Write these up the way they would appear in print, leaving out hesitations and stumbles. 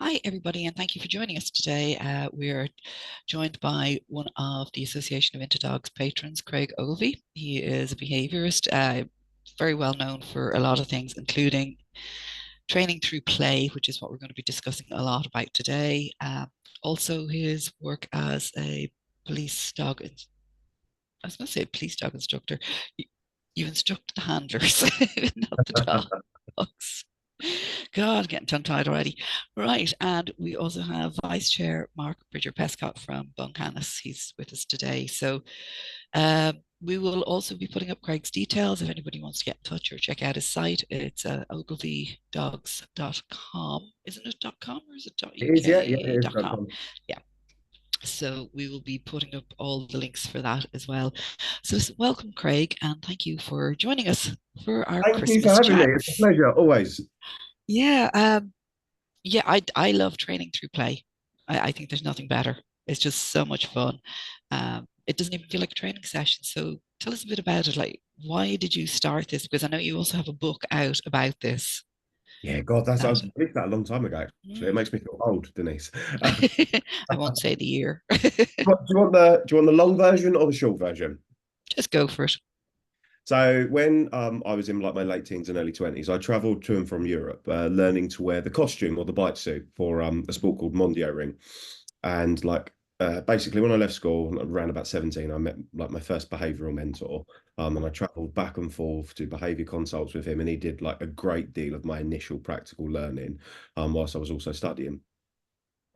Hi, everybody, and thank you for joining us today. We are joined by one of the Association of Interdogs patrons, Craig Ogilvie. He is a behaviorist, very well known for a lot of things, including training through play, which is what we're going to be discussing a lot about today. Also, his work as a police dog, I was going to say police dog instructor. You instruct the handlers, not the dogs. God, getting tongue-tied already. Right, and we also have Vice Chair Mark Bridger Pescott from Buncanis. He's with us today. So we will also be putting up Craig's details if anybody wants to get in touch or check out his site. It's ogilviedogs.com. Isn't it .com or is it It is, yeah, it is. .uk.com? Yeah. So we will be putting up all the links for that as well. So welcome, Craig, and thank you for joining us for our Thank you for Christmas having me. It's a chats. pleasure, always. Yeah, yeah, I love training through play. I think there's nothing better. It's just so much fun. It doesn't even feel like a training session. So tell us a bit about it. Like, why did you start this? Because I know you also have a book out about this. Yeah, God, I That, did that a long time ago, actually. It mm. makes me feel old, Denise. I won't say the year. Do you want the long version or the short version? Just go for it. So when I was in like my late teens and early 20s, I traveled to and from Europe, learning to wear the costume or the bite suit for a sport called Mondio Ring. And basically when I left school around about 17, I met like my first behavioral mentor. And I traveled back and forth to behavior consults with him, and he did like a great deal of my initial practical learning, whilst I was also studying.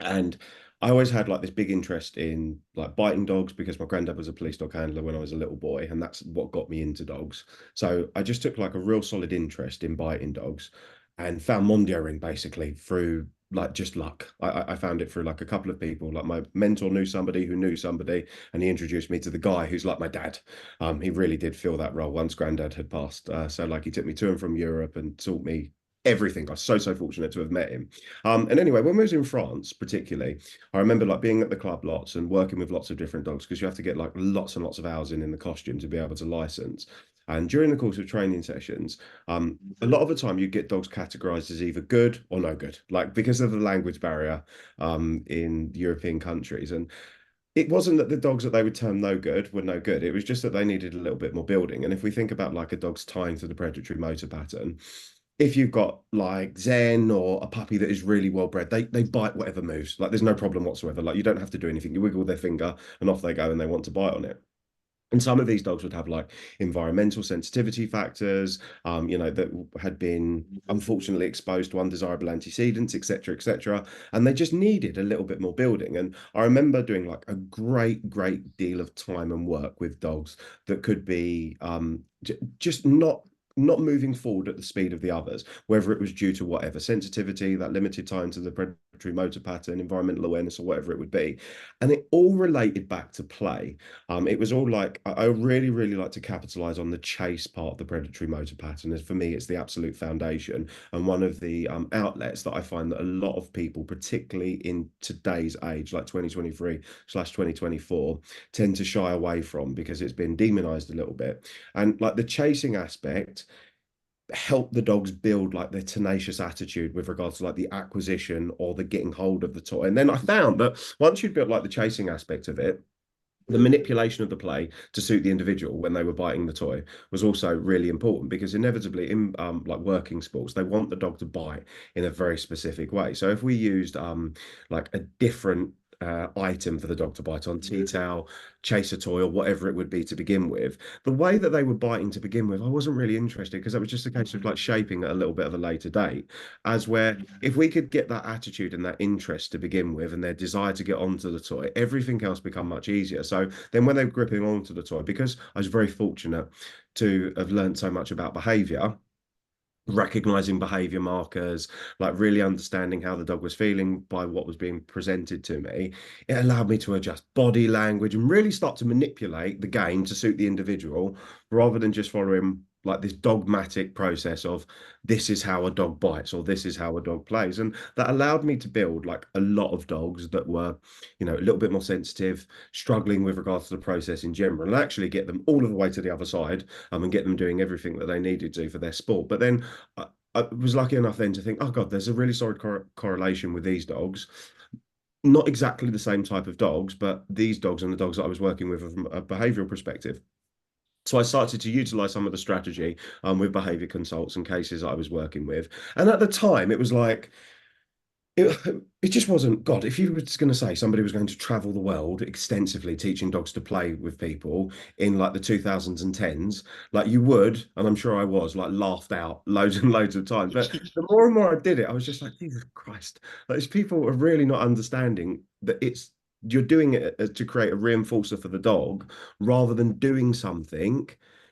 And I always had like this big interest in like biting dogs because my granddad was a police dog handler when I was a little boy, and that's what got me into dogs. So I just took like a real solid interest in biting dogs and found Mondioing basically through like just luck. I found it through like a couple of people. Like my mentor knew somebody who knew somebody, and he introduced me to the guy who's like my dad. He really did fill that role once granddad had passed. So like he took me to and from Europe and taught me everything. I was so fortunate to have met him. And anyway, when we was in France, particularly, I remember like being at the club lots and working with lots of different dogs because you have to get like lots and lots of hours in the costume to be able to license. And during the course of training sessions, a lot of the time you get dogs categorized as either good or no good, like because of the language barrier in European countries. And it wasn't that the dogs that they would term no good were no good. It was just that they needed a little bit more building. And if we think about like a dog's tying to the predatory motor pattern, if you've got like Zen or a puppy that is really well bred, they bite whatever moves. Like there's no problem whatsoever. Like you don't have to do anything. You wiggle their finger and off they go and they want to bite on it. And some of these dogs would have like environmental sensitivity factors, that had been unfortunately exposed to undesirable antecedents, etc., etc. And they just needed a little bit more building. And I remember doing like a great deal of time and work with dogs that could be just not moving forward at the speed of the others, whether it was due to whatever sensitivity, that limited time to the predatory motor pattern, environmental awareness, or whatever it would be. And it all related back to play. It was all like I really like to capitalize on the chase part of the predatory motor pattern. As for me, it's the absolute foundation and one of the outlets that I find that a lot of people, particularly in today's age, like 2023/2024, tend to shy away from because it's been demonized a little bit. And like the chasing aspect help the dogs build like their tenacious attitude with regards to like the acquisition or the getting hold of the toy. And then I found that once you'd built like the chasing aspect of it, the manipulation of the play to suit the individual when they were biting the toy was also really important because inevitably in like working sports they want the dog to bite in a very specific way. So if we used like a different item for the dog to bite on, tea towel, chaser toy, or whatever it would be to begin with, the way that they were biting to begin with, I wasn't really interested because that was just a case of like shaping at a little bit of a later date. As where if we could get that attitude and that interest to begin with and their desire to get onto the toy, everything else become much easier. So then when they were gripping onto the toy, because I was very fortunate to have learned so much about behavior, recognizing behavior markers, like really understanding how the dog was feeling by what was being presented to me, it allowed me to adjust body language and really start to manipulate the game to suit the individual rather than just following like this dogmatic process of this is how a dog bites or this is how a dog plays. And that allowed me to build like a lot of dogs that were, a little bit more sensitive, struggling with regards to the process in general, and actually get them all of the way to the other side and get them doing everything that they needed to for their sport. But then I was lucky enough then to think, oh God, there's a really solid correlation with these dogs. Not exactly the same type of dogs, but these dogs and the dogs that I was working with from a behavioral perspective. So I started to utilize some of the strategy with behavior consults and cases I was working with. And at the time, it was like, it just wasn't God. If you were just going to say somebody was going to travel the world extensively teaching dogs to play with people in like the 2010s, like you would, and I'm sure I was, like laughed out loads and loads of times. But the more and more I did it, I was just like, Jesus Christ, like, these people are really not understanding that you're doing it to create a reinforcer for the dog rather than doing something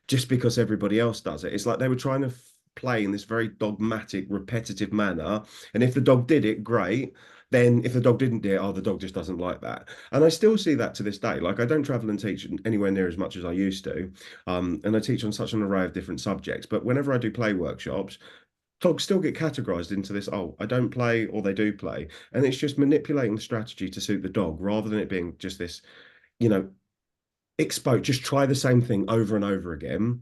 just because everybody else does it. It's like they were trying to play in this very dogmatic, repetitive manner, and if the dog did it, great. Then if the dog didn't do it, oh, the dog just doesn't like that. And I still see that to this day. Like I don't travel and teach anywhere near as much as I used to. And I teach on such an array of different subjects. But whenever I do play workshops, dogs still get categorized into this, oh, I don't play or they do play. And it's just manipulating the strategy to suit the dog rather than it being just this, you know, just try the same thing over and over again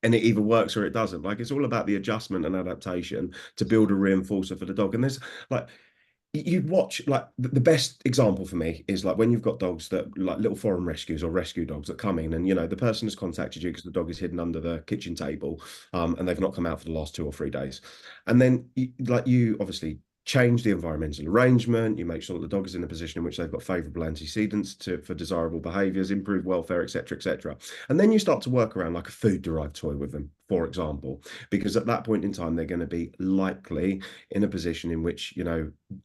and it either works or it doesn't. Like it's all about the adjustment and adaptation to build a reinforcer for the dog. And there's like you'd watch like the best example for me is like when you've got dogs that like little foreign rescues or rescue dogs that come in and the person has contacted you because the dog is hidden under the kitchen table and they've not come out for the last 2 or 3 days and then you obviously change the environmental arrangement, you make sure that the dog is in a position in which they've got favorable antecedents for desirable behaviors, improve welfare, etc., and then you start to work around like a food derived toy with them, for example, because at that point in time they're going to be likely in a position in which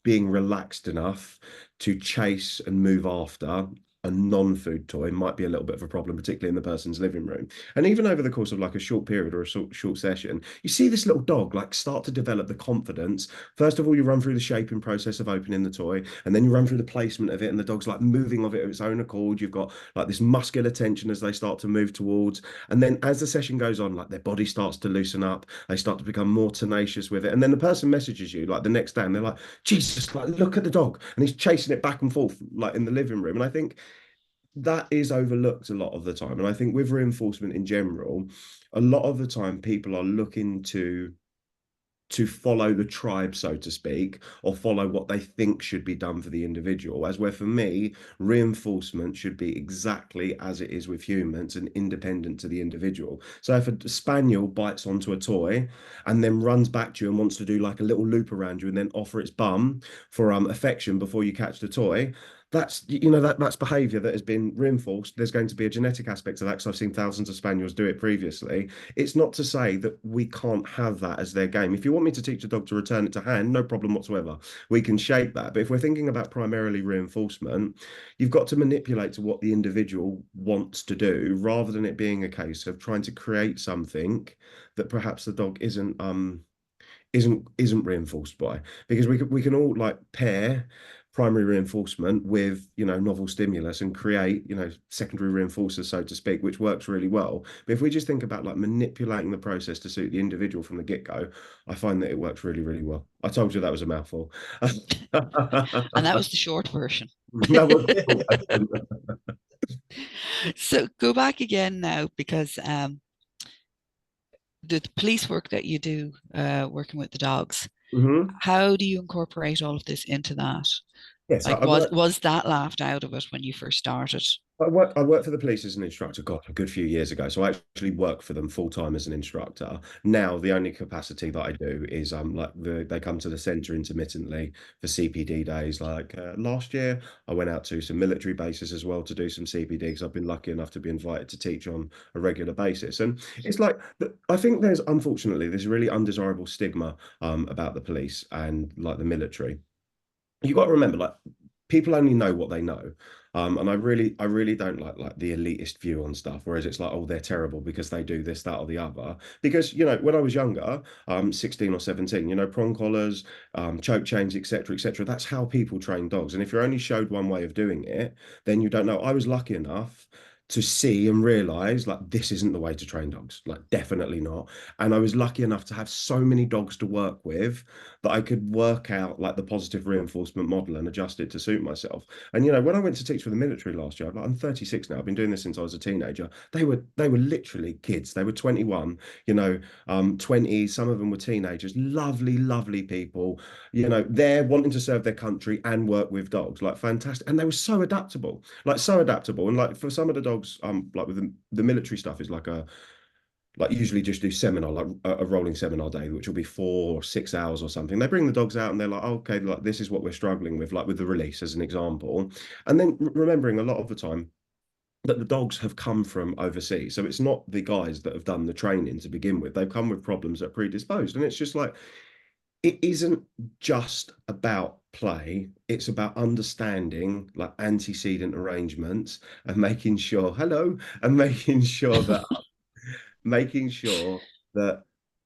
being relaxed enough to chase and move after a non-food toy might be a little bit of a problem, particularly in the person's living room. And even over the course of like a short period or a short session, you see this little dog like start to develop the confidence. First of all, you run through the shaping process of opening the toy, and then you run through the placement of it, and the dog's like moving of it of its own accord. You've got like this muscular tension as they start to move towards, and then as the session goes on, like their body starts to loosen up, they start to become more tenacious with it, and then the person messages you like the next day, and they're like, Jesus, like look at the dog, and he's chasing it back and forth like in the living room, and I think that is overlooked a lot of the time. And I think with reinforcement in general, a lot of the time people are looking to follow the tribe, so to speak, or follow what they think should be done for the individual. As where for me, reinforcement should be exactly as it is with humans and independent to the individual. So if a spaniel bites onto a toy and then runs back to you and wants to do like a little loop around you and then offer its bum for affection before you catch the toy, that's behavior that has been reinforced. There's going to be a genetic aspect to that because I've seen thousands of spaniels do it previously. It's not to say that we can't have that as their game. If you want me to teach a dog to return it to hand, no problem whatsoever. We can shape that. But if we're thinking about primarily reinforcement, you've got to manipulate to what the individual wants to do rather than it being a case of trying to create something that perhaps the dog isn't reinforced by, because we can all like pair primary reinforcement with novel stimulus and create secondary reinforcers, so to speak, which works really well. But if we just think about like manipulating the process to suit the individual from the get-go, I find that it works really, really well. I told you that was a mouthful. And that was the short version. That was it. So go back again now because the police work that you do working with the dogs, Mhm. how do you incorporate all of this into that? Yes, Like, was that laughed out of it when you first started? I worked for the police as an instructor, God, a good few years ago. So I actually work for them full time as an instructor. Now the only capacity that I do is they come to the centre intermittently for CPD days. Like last year, I went out to some military bases as well to do some CPD because I've been lucky enough to be invited to teach on a regular basis. And it's like I think there's unfortunately this really undesirable stigma about the police and like the military. You got to remember, like people only know what they know. And I really don't like the elitist view on stuff, whereas it's like, oh, they're terrible because they do this, that, or the other. Because, when I was younger, 16 or 17, prong collars, choke chains, etc., etc. That's how people train dogs. And if you're only showed one way of doing it, then you don't know. I was lucky enough to see and realize like this isn't the way to train dogs, like definitely not. And I was lucky enough to have so many dogs to work with that I could work out like the positive reinforcement model and adjust it to suit myself. And when I went to teach for the military last year, I'm 36 now, I've been doing this since I was a teenager. They were literally kids. They were 21, 20, some of them were teenagers, lovely, lovely people, they're wanting to serve their country and work with dogs, like fantastic. And they were so adaptable, like so adaptable. And like for some of the dogs, like with the military stuff is like usually just do seminar, like a rolling seminar day, which will be 4 or 6 hours or something. They bring the dogs out and they're like, oh, okay, like this is what we're struggling with, like with the release as an example. And then remembering a lot of the time that the dogs have come from overseas. So it's not the guys that have done the training to begin with. They've come with problems that are predisposed. And it's just like, it isn't just about play, it's about understanding like antecedent arrangements and making sure, hello, and making sure that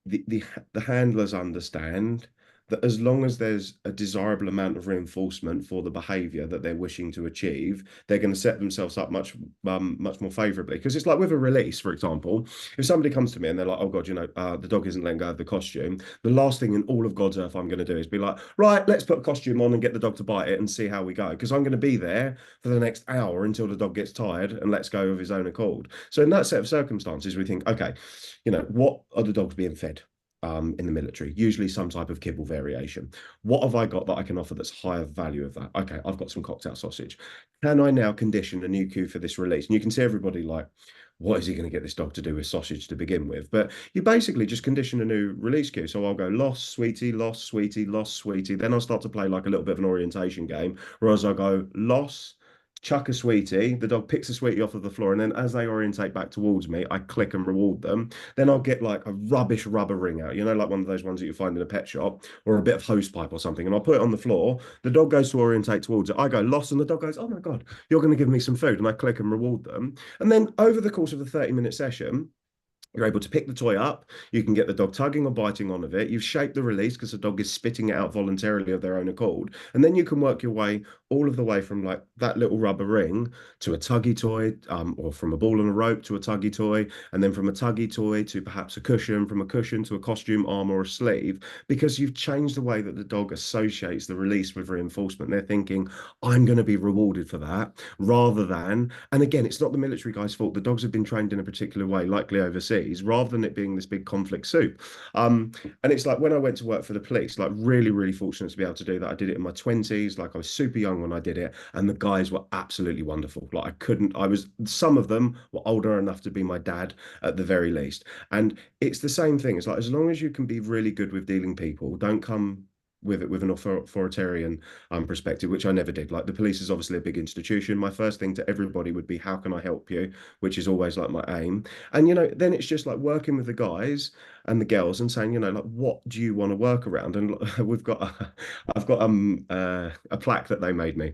the the handlers understand that as long as there's a desirable amount of reinforcement for the behavior that they're wishing to achieve, they're going to set themselves up much more favorably. Because it's like with a release, for example, if somebody comes to me and they're like, "Oh God, the dog isn't letting go of the costume," the last thing in all of God's earth I'm going to do is be like, "Right, let's put a costume on and get the dog to bite it and see how we go." Because I'm going to be there for the next hour until the dog gets tired and lets go of his own accord. So in that set of circumstances, we think, okay, what are the dogs being fed? In the military, usually some type of kibble variation. What have I got that I can offer that's higher value of that? Okay, I've got some cocktail sausage. Can I now condition a new cue for this release? And you can see everybody like, what is he going to get this dog to do with sausage to begin with? But you basically just condition a new release cue. So I'll go lost, sweetie, lost, sweetie, lost, sweetie. Then I'll start to play like a little bit of an orientation game. Whereas I'll go lost, chuck a sweetie, the dog picks a sweetie off of the floor, and then as they orientate back towards me, I click and reward them. Then I'll get like a rubbish rubber ring out, like one of those ones that you find in a pet shop, or a bit of hose pipe or something, and I'll put it on the floor. The dog goes to orientate towards it. I go lost, and the dog goes, "Oh my God, you're going to give me some food," and I click and reward them. And then over the course of a 30-minute session, you're able to pick the toy up. You can get the dog tugging or biting on of it. You've shaped the release because the dog is spitting it out voluntarily of their own accord. And then you can work your way all of the way from like that little rubber ring to a tuggy toy, or from a ball and a rope to a tuggy toy, and then from a tuggy toy to perhaps a cushion, from a cushion to a costume, arm, or a sleeve, because you've changed the way that the dog associates the release with reinforcement. They're thinking, I'm going to be rewarded for that, rather than, and again, it's not the military guy's fault. The dogs have been trained in a particular way, likely overseas, rather than it being this big conflict soup. And it's like when I went to work for the police, like really, really fortunate to be able to do that. I did it in my 20s, like I was super young when I did it, and the guys were absolutely wonderful. Like some of them were older enough to be my dad at the very least. And it's the same thing. It's like as long as you can be really good with dealing people, don't come with it with an authoritarian perspective, which I never did. Like the police is obviously a big institution. My first thing to everybody would be, how can I help you? Which is always like my aim. And then it's just like working with the guys and the girls and saying, like, what do you want to work around? And I've got a plaque that they made me.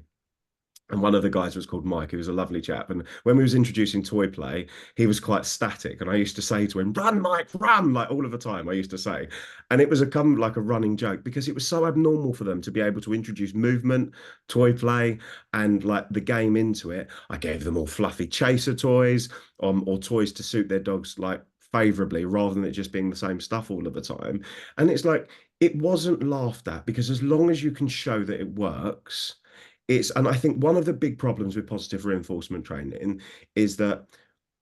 And one of the guys was called Mike. He was a lovely chap. And when we was introducing toy play, he was quite static. And I used to say to him, "Run, Mike, run!" Like all of the time, I used to say. And it was like a running joke because it was so abnormal for them to be able to introduce movement, toy play, and like the game into it. I gave them all fluffy chaser toys, or toys to suit their dogs like favorably, rather than it just being the same stuff all of the time. And it's like it wasn't laughed at, because as long as you can show that it works, and I think one of the big problems with positive reinforcement training is that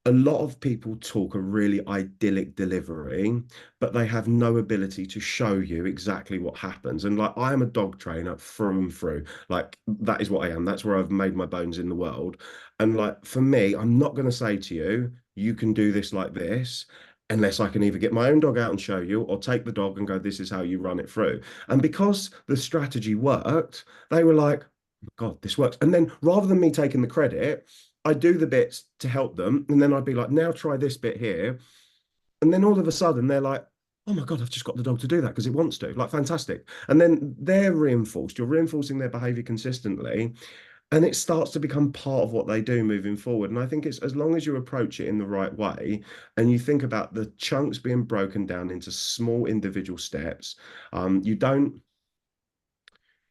a lot of people talk a really idyllic delivery, but they have no ability to show you exactly what happens. And like, I am a dog trainer through and through. Like, that is what I am. That's where I've made my bones in the world. And like, for me, I'm not going to say to you, you can do this like this, unless I can either get my own dog out and show you, or take the dog and go, this is how you run it through. And because the strategy worked, they were like, God, this works. And then rather than me taking the credit, I do the bits to help them. And then I'd be like, now try this bit here. And then all of a sudden they're like, oh my God, I've just got the dog to do that because it wants to. Like, fantastic. And then they're reinforced. You're reinforcing their behavior consistently. And it starts to become part of what they do moving forward. And I think it's as long as you approach it in the right way and you think about the chunks being broken down into small individual steps, you don't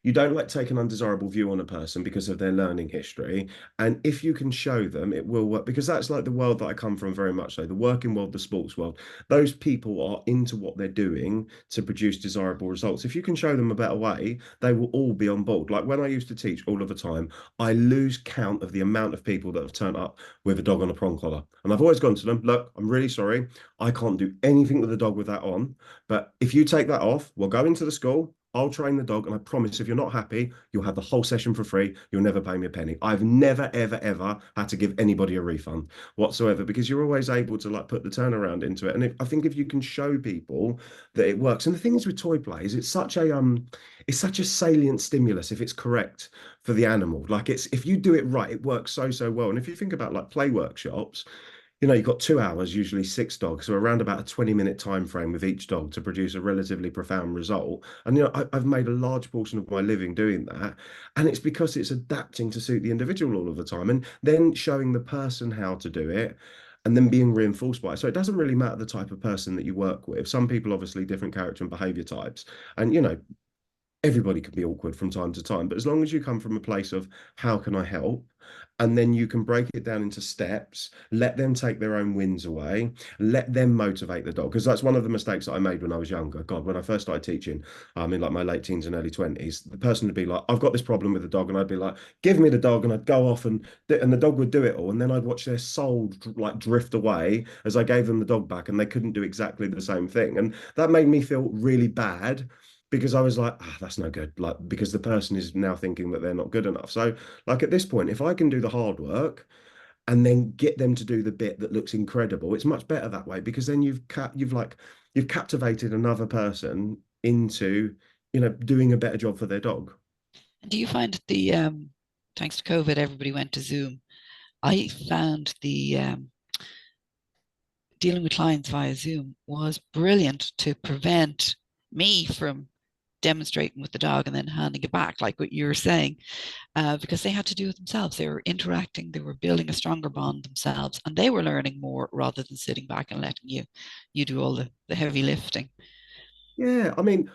you don't like take an undesirable view on a person because of their learning history. And if you can show them, it will work, because that's like the world that I come from very much so, the working world, the sports world. Those people are into what they're doing to produce desirable results. If you can show them a better way, they will all be on board. Like when I used to teach all of the time, I lose count of the amount of people that have turned up with a dog on a prong collar. And I've always gone to them, look, I'm really sorry. I can't do anything with a dog with that on. But if you take that off, we'll go into the school. I'll train the dog, and I promise if you're not happy, you'll have the whole session for free. You'll never pay me a penny. I've never, ever, ever had to give anybody a refund whatsoever, because you're always able to like put the turnaround into it. And I think if you can show people that it works, and the thing is with toy play is it's such a salient stimulus if it's correct for the animal. Like it's if you do it right, it works so so well. And if you think about like play workshops, you've got 2 hours, usually six dogs, so around about a 20-minute time frame with each dog to produce a relatively profound result. And I've made a large portion of my living doing that, and it's because it's adapting to suit the individual all of the time, and then showing the person how to do it, and then being reinforced by it. So it doesn't really matter the type of person that you work with. Some people obviously different character and behavior types, and everybody can be awkward from time to time, but as long as you come from a place of how can I help, and then you can break it down into steps, let them take their own wins away, let them motivate the dog. Because that's one of the mistakes that I made when I was younger. God, when I first started teaching, in like my late teens and early 20s, the person would be like, I've got this problem with the dog, and I'd be like, give me the dog, and I'd go off and the dog would do it all, and then I'd watch their soul like drift away as I gave them the dog back, and they couldn't do exactly the same thing, and that made me feel really bad, because I was like, that's no good. Like, because the person is now thinking that they're not good enough. So, like at this point, if I can do the hard work and then get them to do the bit that looks incredible, it's much better that way, because then you've captivated another person into, doing a better job for their dog. And do you find that thanks to COVID, everybody went to Zoom? I found the dealing with clients via Zoom was brilliant to prevent me from demonstrating with the dog and then handing it back, like what you were saying, because they had to do it themselves. They were interacting, they were building a stronger bond themselves, and they were learning more rather than sitting back and letting you do all the heavy lifting. Yeah, I mean,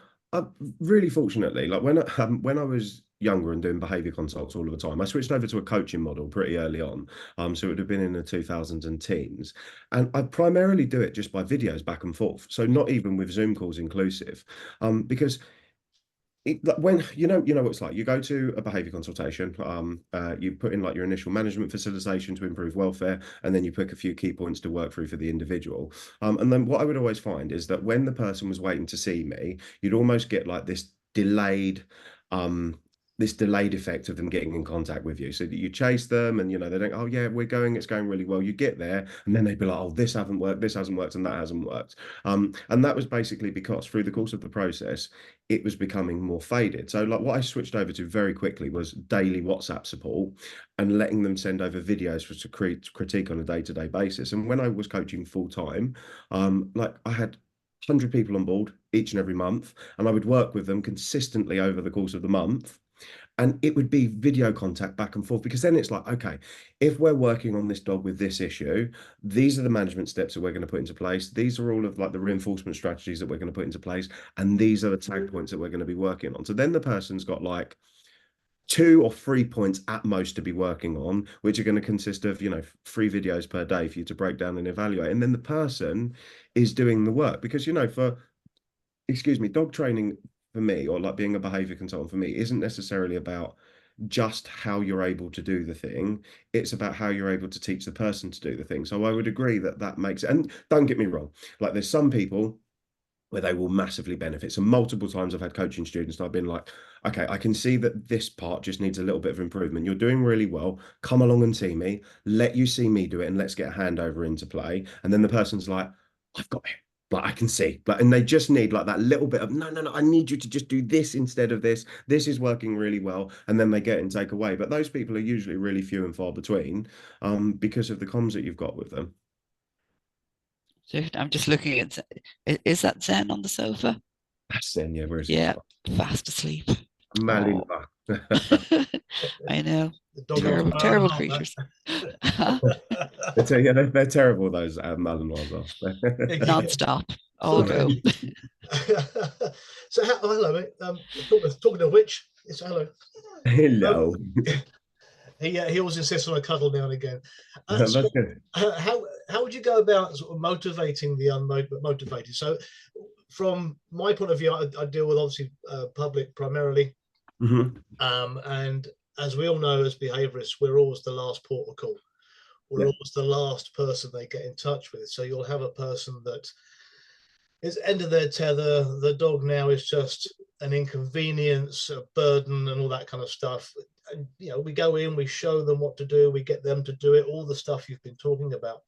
really fortunately, like when I was younger and doing behavior consults all of the time, I switched over to a coaching model pretty early on. So it would have been in the 2000s and teens, and I primarily do it just by videos back and forth. So not even with Zoom calls inclusive, because like when what it's like. You go to a behavior consultation, you put in like your initial management facilitation to improve welfare, and then you pick a few key points to work through for the individual. And then what I would always find is that when the person was waiting to see me, you'd almost get like um this delayed effect of them getting in contact with you, so that you chase them, and they don't, oh yeah, it's going really well. You get there, and then they'd be like, oh, this hasn't worked, this hasn't worked, and that hasn't worked. And that was basically because through the course of the process, it was becoming more faded. So like what I switched over to very quickly was daily WhatsApp support, and letting them send over videos for to critique on a day-to-day basis. And when I was coaching full time, like I had 100 people on board each and every month, and I would work with them consistently over the course of the month, and it would be video contact back and forth, because then it's like, okay, if we're working on this dog with this issue, these are the management steps that we're going to put into place, these are all of like the reinforcement strategies that we're going to put into place, and these are the tag points that we're going to be working on. So then the person's got like 2 or 3 points at most to be working on, which are going to consist of 3 videos per day for you to break down and evaluate, and then the person is doing the work. Because for excuse me, dog training for me, or like being a behavior consultant for me, isn't necessarily about just how you're able to do the thing. It's about how you're able to teach the person to do the thing. So I would agree that that makes it. And don't get me wrong, like there's some people where they will massively benefit. So multiple times I've had coaching students and I've been like, okay, I can see that this part just needs a little bit of improvement. You're doing really well. Come along and see me. Let you see me do it, and let's get a handover into play. And then the person's like, I've got it. Like I can see, like, and they just need like that little bit of no, no, no. I need you to just do this instead of this. This is working really well, and then they get it and take away. But those people are usually really few and far between, because of the comms that you've got with them. So I'm just looking at, is that Zen on the sofa? That's then, yeah. Where is he? Yeah, fast asleep. Oh, Malinois. I know. The dog loves Terrible, an hour and terrible a half creatures. Yeah, they're terrible. Those Malinois are. there. Non-stop. All So, go. so hello, mate. Talking of which, Yes, hello. Um, Hello. he always insists on a cuddle now and again. So, That's good. how would you go about sort of motivating the unmotivated? So, from my point of view, I deal with obviously public primarily, Hmm. and as we all know, as behaviourists, we're always the last port of call. We're Yeah. always the last person they get in touch with. So you'll have a person that is end of their tether. The dog now is just an inconvenience, a burden, and all that kind of stuff. And we go in, we show them what to do, we get them to do it, all the stuff you've been talking about.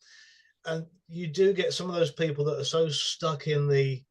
And you do get some of those people that are so stuck in the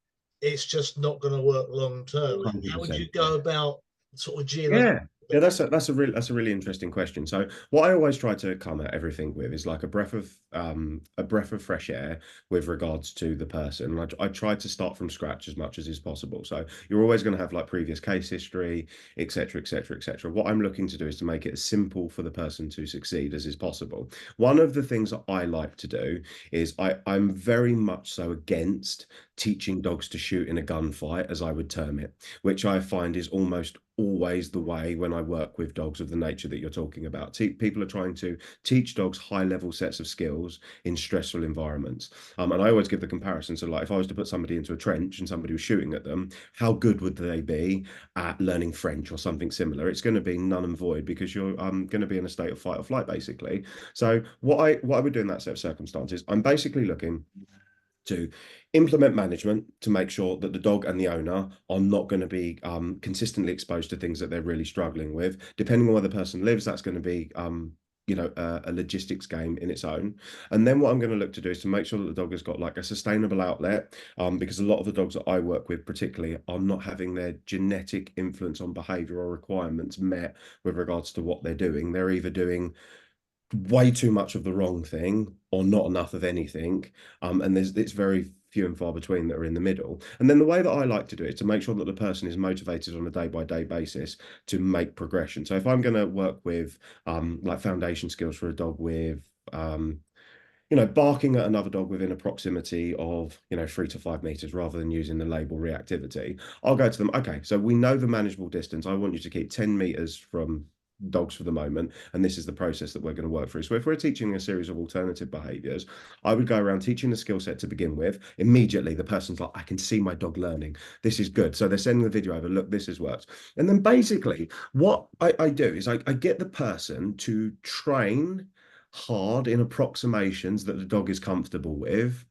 it's just not going to work long term. How would you 100%. go about sort of geeing them up Yeah. a Yeah, bit? that's a really interesting question. So what I always try to come at everything with is like a breath of fresh air with regards to the person. I try to start from scratch as much as is possible. So you're always going to have like previous case history, etc., etc., etc. What I'm looking to do is to make it as simple for the person to succeed as is possible. One of the things that I like to do is I'm very much so against teaching dogs to shoot in a gunfight, as I would term it, which I find is almost always the way when I work with dogs of the nature that you're talking about. People are trying to teach dogs high level sets of skills in stressful environments. And I always give the comparison. So, like, if I was to put somebody into a trench and somebody was shooting at them, how good would they be at learning French or something similar? It's going to be none and void because you're going to be in a state of fight or flight, basically. So, what I would do in that set of circumstances, I'm basically looking to implement management to make sure that the dog and the owner are not going to be consistently exposed to things that they're really struggling with. Depending on where the person lives, that's going to be a logistics game in its own. And then what I'm going to look to do is to make sure that the dog has got like a sustainable outlet, because a lot of the dogs that I work with particularly are not having their genetic influence on behavior or requirements met with regards to what they're doing. They're either doing way too much of the wrong thing or not enough of anything. And it's very few and far between that are in the middle. And then the way that I like to do it is to make sure that the person is motivated on a day-by-day basis to make progression. So if I'm going to work with like foundation skills for a dog with barking at another dog within a proximity of, 3 to 5 meters rather than using the label reactivity, I'll go to them. Okay, so we know the manageable distance. I want you to keep 10 meters from dogs for the moment. And this is the process that we're going to work through. So if we're teaching a series of alternative behaviors, I would go around teaching the skill set to begin with. Immediately, the person's like, I can see my dog learning. This is good. So they're sending the video over. Look, this has worked. And then basically, what I do is I get the person to train hard in approximations that the dog is comfortable with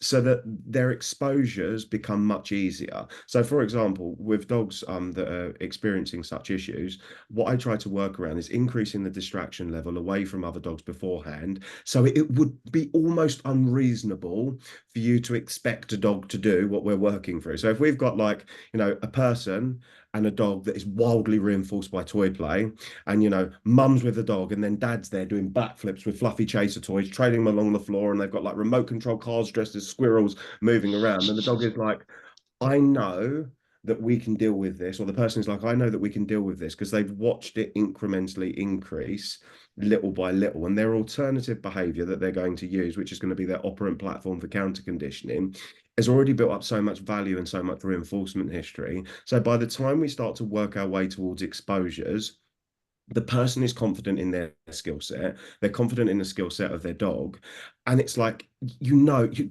so that their exposures become much easier. So for example, with dogs that are experiencing such issues, what I try to work around is increasing the distraction level away from other dogs beforehand, so it would be almost unreasonable for you to expect a dog to do what we're working through. So if we've got like, a person and a dog that is wildly reinforced by toy play, and mum's with the dog and then dad's there doing backflips with fluffy chaser toys trailing them along the floor, and they've got like remote control cars dressed as squirrels moving around, and the dog is like, I know that we can deal with this, or the person is like, I know that we can deal with this because they've watched it incrementally increase little by little, and their alternative behavior that they're going to use, which is going to be their operant platform for counter conditioning, has already built up so much value and so much reinforcement history. So by the time we start to work our way towards exposures, the person is confident in their skill set, they're confident in the skill set of their dog, and it's like,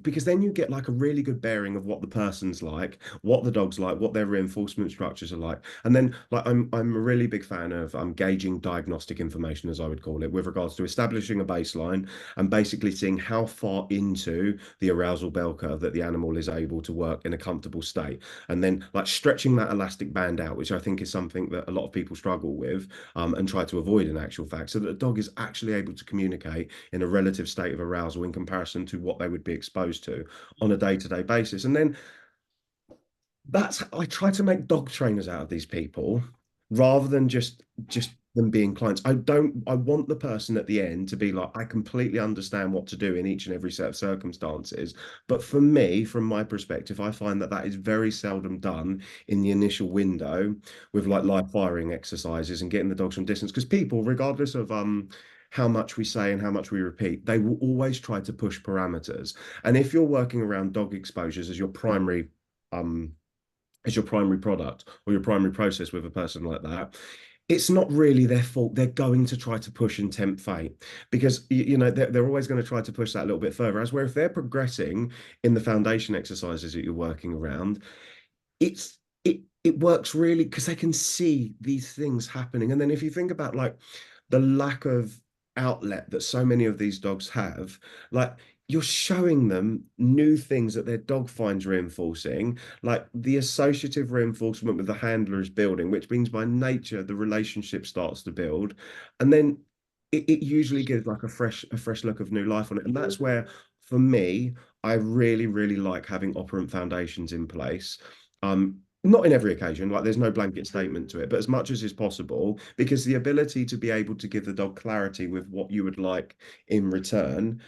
because then you get like a really good bearing of what the person's like, what the dog's like, what their reinforcement structures are like. And then like I'm a really big fan of gauging diagnostic information, as I would call it, with regards to establishing a baseline and basically seeing how far into the arousal bell curve that the animal is able to work in a comfortable state, and then like stretching that elastic band out, which I think is something that a lot of people struggle with, and try to avoid in actual fact, so that the dog is actually able to communicate in a relative state of arousal in comparison to what they would be exposed to on a day-to-day basis. And then I try to make dog trainers out of these people rather than just them being clients. I want the person at the end to be like, I completely understand what to do in each and every set of circumstances. But for me, from my perspective, I find that is very seldom done in the initial window with like live firing exercises and getting the dogs from distance, because people, regardless of how much we say and how much we repeat, they will always try to push parameters. And if you're working around dog exposures as your primary um as your primary product or your primary process with a person like that, it's not really their fault. They're going to try to push and tempt fate because they're always going to try to push that a little bit further. As where if they're progressing in the foundation exercises that you're working around, it works really because they can see these things happening. And then if you think about like the lack of outlet that so many of these dogs have, like you're showing them new things that their dog finds reinforcing, like the associative reinforcement with the handler is building, which means by nature the relationship starts to build. And then it usually gives like a fresh look of new life on it. And that's where, for me, I really, really like having operant foundations in place. Not in every occasion, like there's no blanket statement to it, but as much as is possible, because the ability to be able to give the dog clarity with what you would like in return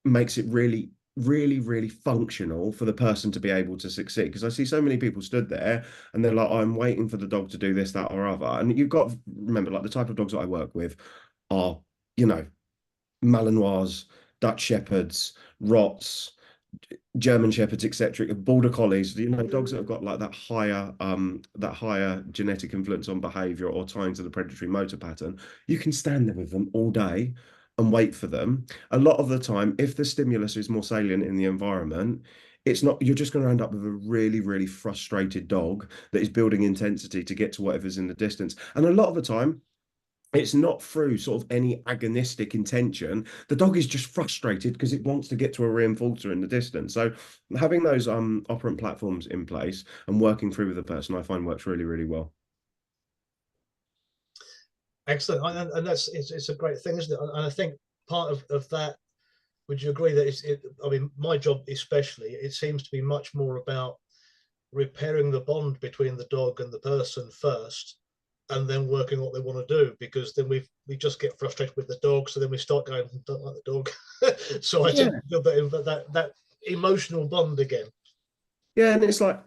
makes it really, really, really functional for the person to be able to succeed. Because I see so many people stood there and they're like, I'm waiting for the dog to do this, that, or other. And you've got to remember, like the type of dogs that I work with are, you know, Malinois, Dutch Shepherds, Rots, German Shepherds, etc., Border Collies, dogs that have got like that higher genetic influence on behavior or tying to the predatory motor pattern. You can stand there with them all day and wait for them. A lot of the time, if the stimulus is more salient in the environment, it's not, you're just going to end up with a really, really frustrated dog that is building intensity to get to whatever's in the distance. And a lot of the time, it's not through sort of any agonistic intention. The dog is just frustrated because it wants to get to a reinforcer in the distance. So having those operant platforms in place and working through with the person, I find works really, really well. Excellent. And that's it's a great thing, isn't it? And I think part of that, would you agree that I mean, my job especially, it seems to be much more about repairing the bond between the dog and the person first, and then working what they want to do, because then we just get frustrated with the dog, so then we start going, don't like the dog. So I Yeah. think that emotional bond again. Yeah, and it's like,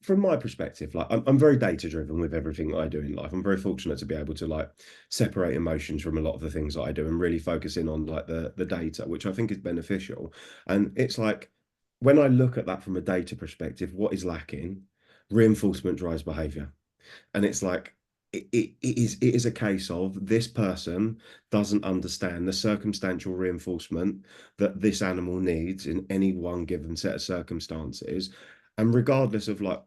from my perspective, like I'm very data driven with everything that I do in life. I'm very fortunate to be able to like separate emotions from a lot of the things that I do and really focus in on like the data, which I think is beneficial. And it's like when I look at that from a data perspective, what is lacking? Reinforcement drives behavior. And it's like it is a case of this person doesn't understand the circumstantial reinforcement that this animal needs in any one given set of circumstances. And regardless of like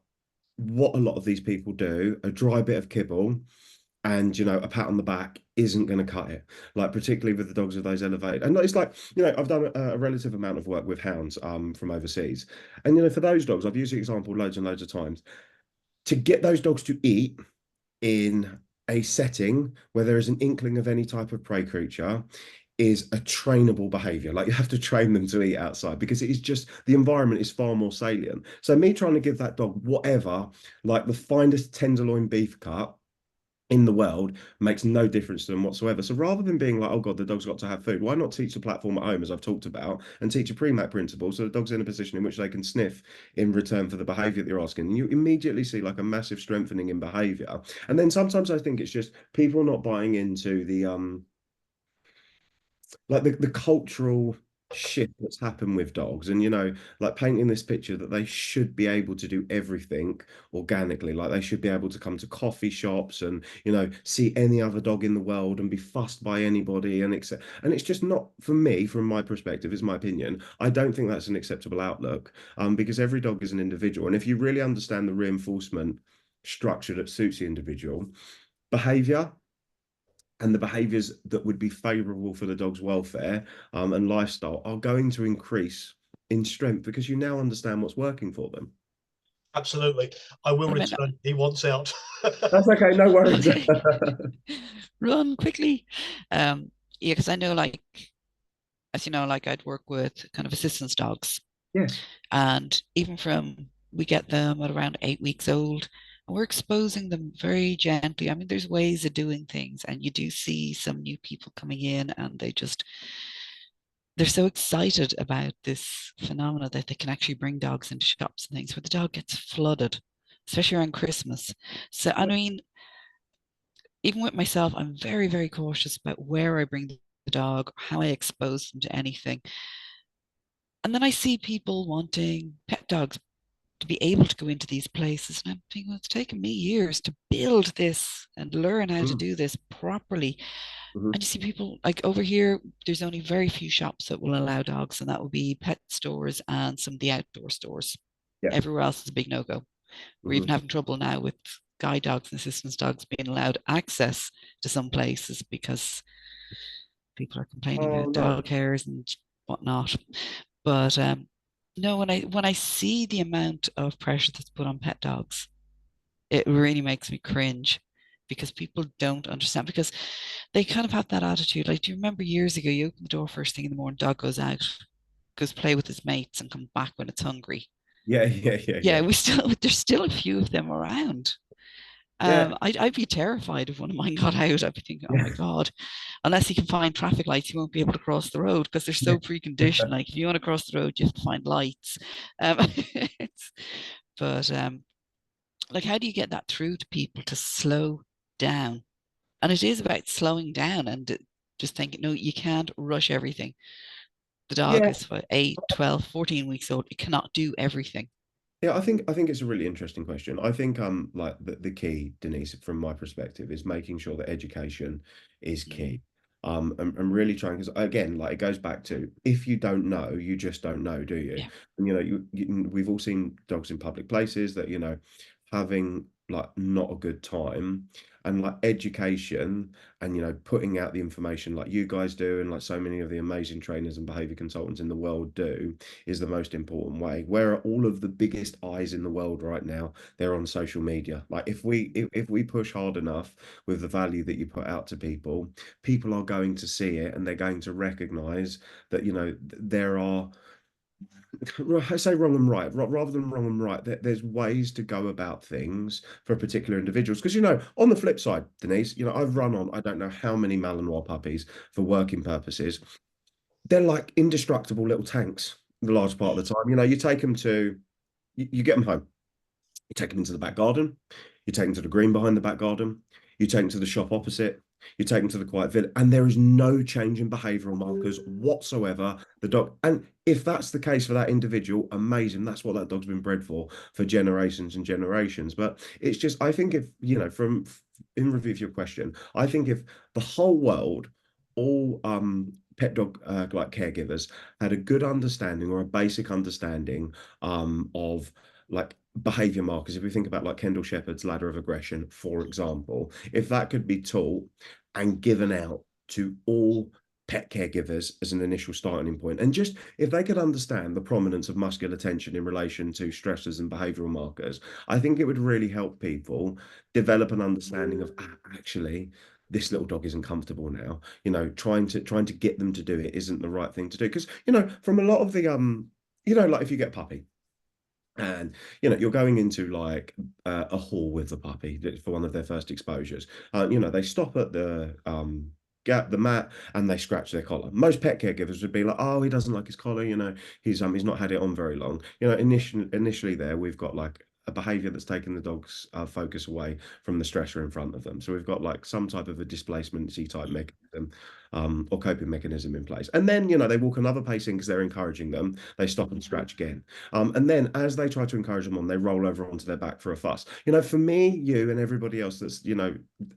what a lot of these people do, a dry bit of kibble and a pat on the back isn't going to cut it, like particularly with the dogs of those elevated. And it's like, I've done a relative amount of work with hounds from overseas, and for those dogs I've used the example loads and loads of times. To get those dogs to eat in a setting where there is an inkling of any type of prey creature is a trainable behavior. Like you have to train them to eat outside because it is just the environment is far more salient. So me trying to give that dog whatever, like the finest tenderloin beef cut in the world, makes no difference to them whatsoever. So rather than being like, oh God, the dog's got to have food, why not teach the platform at home, as I've talked about, and teach a pre-mat principle so the dog's in a position in which they can sniff in return for the behavior that you're asking. And you immediately see like a massive strengthening in behavior. And then sometimes I think it's just people not buying into the like the cultural shift that's happened with dogs, and like painting this picture that they should be able to do everything organically, like they should be able to come to coffee shops and see any other dog in the world and be fussed by anybody and accept. And it's just not, for me, from my perspective, is my opinion, I don't think that's an acceptable outlook, because every dog is an individual, and if you really understand the reinforcement structure that suits the individual behavior and the behaviors that would be favorable for the dog's welfare and lifestyle are going to increase in strength because you now understand what's working for them. Absolutely. I will return. He wants out. That's okay, no worries. Okay. Run quickly. Yeah, because I know, like, as you know, like I'd work with kind of assistance dogs. Yes. And even we get them at around 8 weeks old, and we're exposing them very gently. I mean, there's ways of doing things, and you do see some new people coming in, and they're so excited about this phenomena that they can actually bring dogs into shops and things where the dog gets flooded, especially around Christmas. So, I mean, even with myself, I'm very, very cautious about where I bring the dog, how I expose them to anything. And then I see people wanting pet dogs, to be able to go into these places. And I'm thinking, well, it's taken me years to build this and learn how to Mm. do this properly. Mhm. And you see people like over here, there's only very few shops that will allow dogs, and that will be pet stores and some of the outdoor stores. Yeah. Everywhere else is a big no-go. We're even Mhm. having trouble now with guide dogs and assistance dogs being allowed access to some places because people are complaining Oh about no. dog hairs and whatnot. But no, when I see the amount of pressure that's put on pet dogs, it really makes me cringe because people don't understand because they kind of have that attitude. Like, do you remember years ago, you open the door first thing in the morning, dog goes out, goes play with his mates and comes back when it's hungry. Yeah, yeah, yeah, Yeah, yeah. we still there's still a few of them around. Yeah. I'd be terrified if one of mine got out. I'd be thinking, oh my Yeah. God, unless he can find traffic lights, he won't be able to cross the road because they're Yeah. so preconditioned. Like if you want to cross the road, you have to find lights. It's, but like, how do you get that through to people to slow down? And it is about slowing down and just thinking, no, you can't rush everything. The dog Yeah. is what, 8, 12, 14 weeks old. It cannot do everything. Yeah, I think it's a really interesting question. I think like the key, Denise, from my perspective, is making sure that education is Mm. key. And really trying, because again, like it goes back to, if you don't know, you just don't know, do you? Yeah. And we've all seen dogs in public places that, having like not a good time, and like education and putting out the information like you guys do and like so many of the amazing trainers and behavior consultants in the world do is the most important way. Where are all of the biggest eyes in the world right now? They're on social media. Like if we push hard enough with the value that you put out to people, people are going to see it and they're going to recognize that there are, I say wrong and right, rather than wrong and right, there's ways to go about things for particular individuals. Because, on the flip side, Denise, I've run on, I don't know how many Malinois puppies for working purposes. They're like indestructible little tanks the large part of Mm. the time. You take them to, you get them home, you take them into the back garden, you take them to the green behind the back garden, you take them to the shop opposite, you take them to the quiet village, and there is no change in behavioral markers whatsoever. The dog, and if that's the case for that individual, amazing. That's what that dog's been bred for generations and generations. But it's just, I think if, from in review of your question, I think if the whole world, all pet dog like caregivers had a good understanding or a basic understanding of like behavior markers. If we think about like Kendall Shepherd's ladder of aggression, for example, if that could be taught and given out to all pet caregivers as an initial starting point, and just if they could understand the prominence of muscular tension in relation to stressors and behavioral markers, I think it would really help people develop an understanding of actually this little dog isn't comfortable now. Trying to get them to do it isn't the right thing to do, because from a lot of the like if you get a puppy and you're going into like a hall with the puppy for one of their first exposures. They stop at the gap the mat and they scratch their collar. Most pet caregivers would be like, oh, he doesn't like his collar, he's not had it on very long. Initially there we've got like a behavior that's taken the dog's focus away from the stressor in front of them. So we've got like some type of a displacement C type Mm. mechanism or coping mechanism in place. And then they walk another pacing because they're encouraging them. They stop and scratch again. And then as they try to encourage them on, they roll over onto their back for a fuss. For me, you and everybody else that's,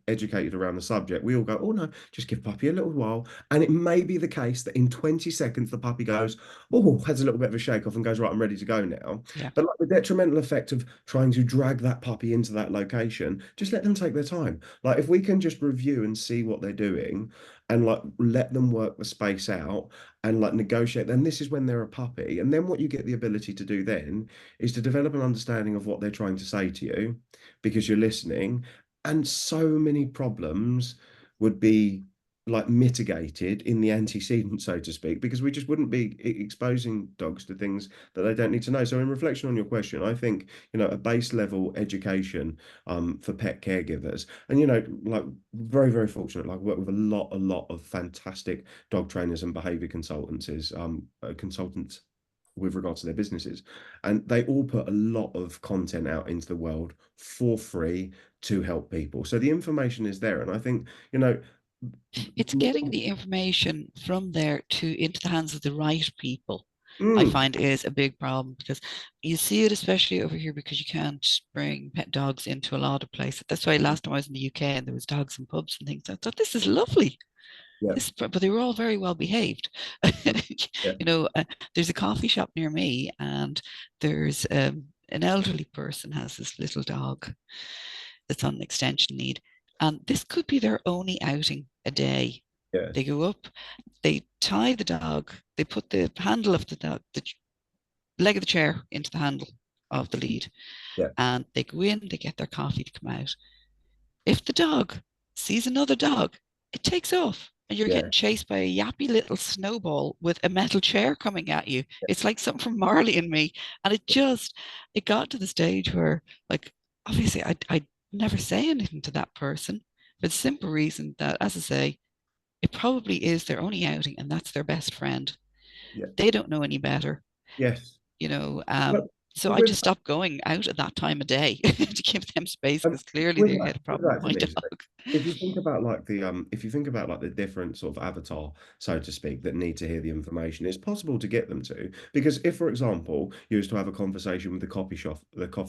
educated around the subject, we all go, oh no, just give puppy a little while. And it may be the case that in 20 seconds, the puppy goes, oh, has a little bit of a shake off and goes, right, I'm ready to go now. Yeah. But like the detrimental effect of trying to drag that puppy into that location, just let them take their time. Like if we can just review and see what they're doing and like let them work the space out and like negotiate, then this is when they're a puppy. And then what you get the ability to do then is to develop an understanding of what they're trying to say to you because you're listening. And so many problems would be like mitigated in the antecedent, so to speak, because we just wouldn't be exposing dogs to things that they don't need to know. So in reflection on your question, I think, a base level education for pet caregivers. And, like very, very fortunate, like work with a lot of fantastic dog trainers and behavior consultants with regards to their businesses. And they all put a lot of content out into the world for free to help people. So the information is there. And I think, It's getting the information from there to into the hands of the right people. I Mm. find is a big problem because you see it especially over here because you can't bring pet dogs into a lot of places. That's why last time I was in the UK and there was dogs in pubs and things, I thought this is lovely. Yeah. But they were all very well behaved. Mm. Yeah. You know, there's a coffee shop near me, and there's an elderly person has this little dog that's on an extension lead, and this could be their only outing a day. Yeah. They go up, they tie the dog, they put the handle of the dog, the leg of the chair into the handle of the lead, Yeah. and they go in, they get their coffee to come out. If the dog sees another dog, it takes off. And you're Yeah. getting chased by a yappy little snowball with a metal chair coming at you. It's like something from Marley and Me. And it got to the stage where, like, obviously, I'd never say anything to that person for the simple reason that, as I say, it probably is their only outing and that's their best friend. Yeah. They don't know any better, Yes. you know. But, So but I with just stopped going out at that time of day to give them space um, because clearly they had a with problem that, with my Denise, dog. if you think about like if you think about like the different sort of avatar, so to speak, that need to hear the information, it's possible to get them to. Because if, for example, you was to have a conversation with the coffee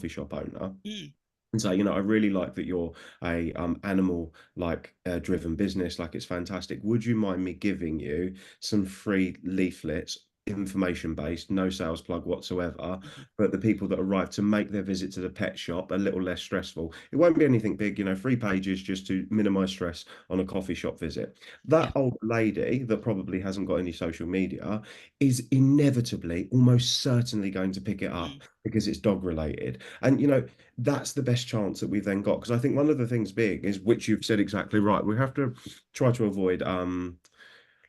shop owner, Mm, and say, I really like that you're a animal like driven business, like it's fantastic. Would you mind me giving you some free leaflets, information based, no sales plug whatsoever, mhm. but the people that arrive to make their visit to the pet shop a little less stressful? It won't be anything big, 3 pages just to minimize stress on a coffee shop visit. Yeah. That old lady that probably hasn't got any social media is inevitably, almost certainly going to pick it Mm, up because it's dog related. And that's the best chance that we've then got. Because I think one of the things big is, which you've said exactly right, we have to try to avoid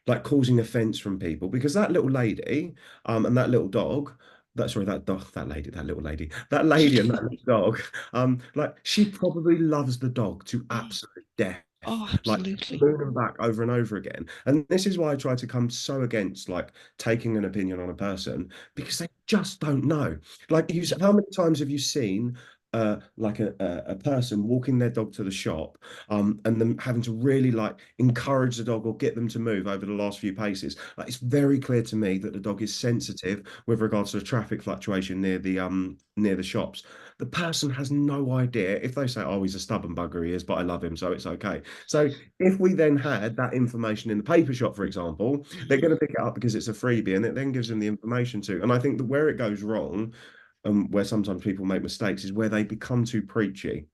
like causing offense from people, because that little lady and that little dog, that sorry that dog, that lady, that little lady, that lady and that little dog, like she probably loves the dog to mm. absolute death, Oh, like absolutely. moon and back over and over again. And this is why I try to come so against like taking an opinion on a person, because they just don't know. Like you Yeah. said, how many times have you seen like a person walking their dog to the shop and them having to really like encourage the dog or get them to move over the last few paces? Like it's very clear to me that the dog is sensitive with regards to the traffic fluctuation near the shops. The person has no idea. If they say, oh, he's a stubborn bugger, he is, but I love him, so it's okay. So if we then had that information in the paper shop, for example, they're Mhm, going to pick it up because it's a freebie, and it then gives them the information to. And I think that where it goes wrong, where sometimes people make mistakes, is where they become too preachy.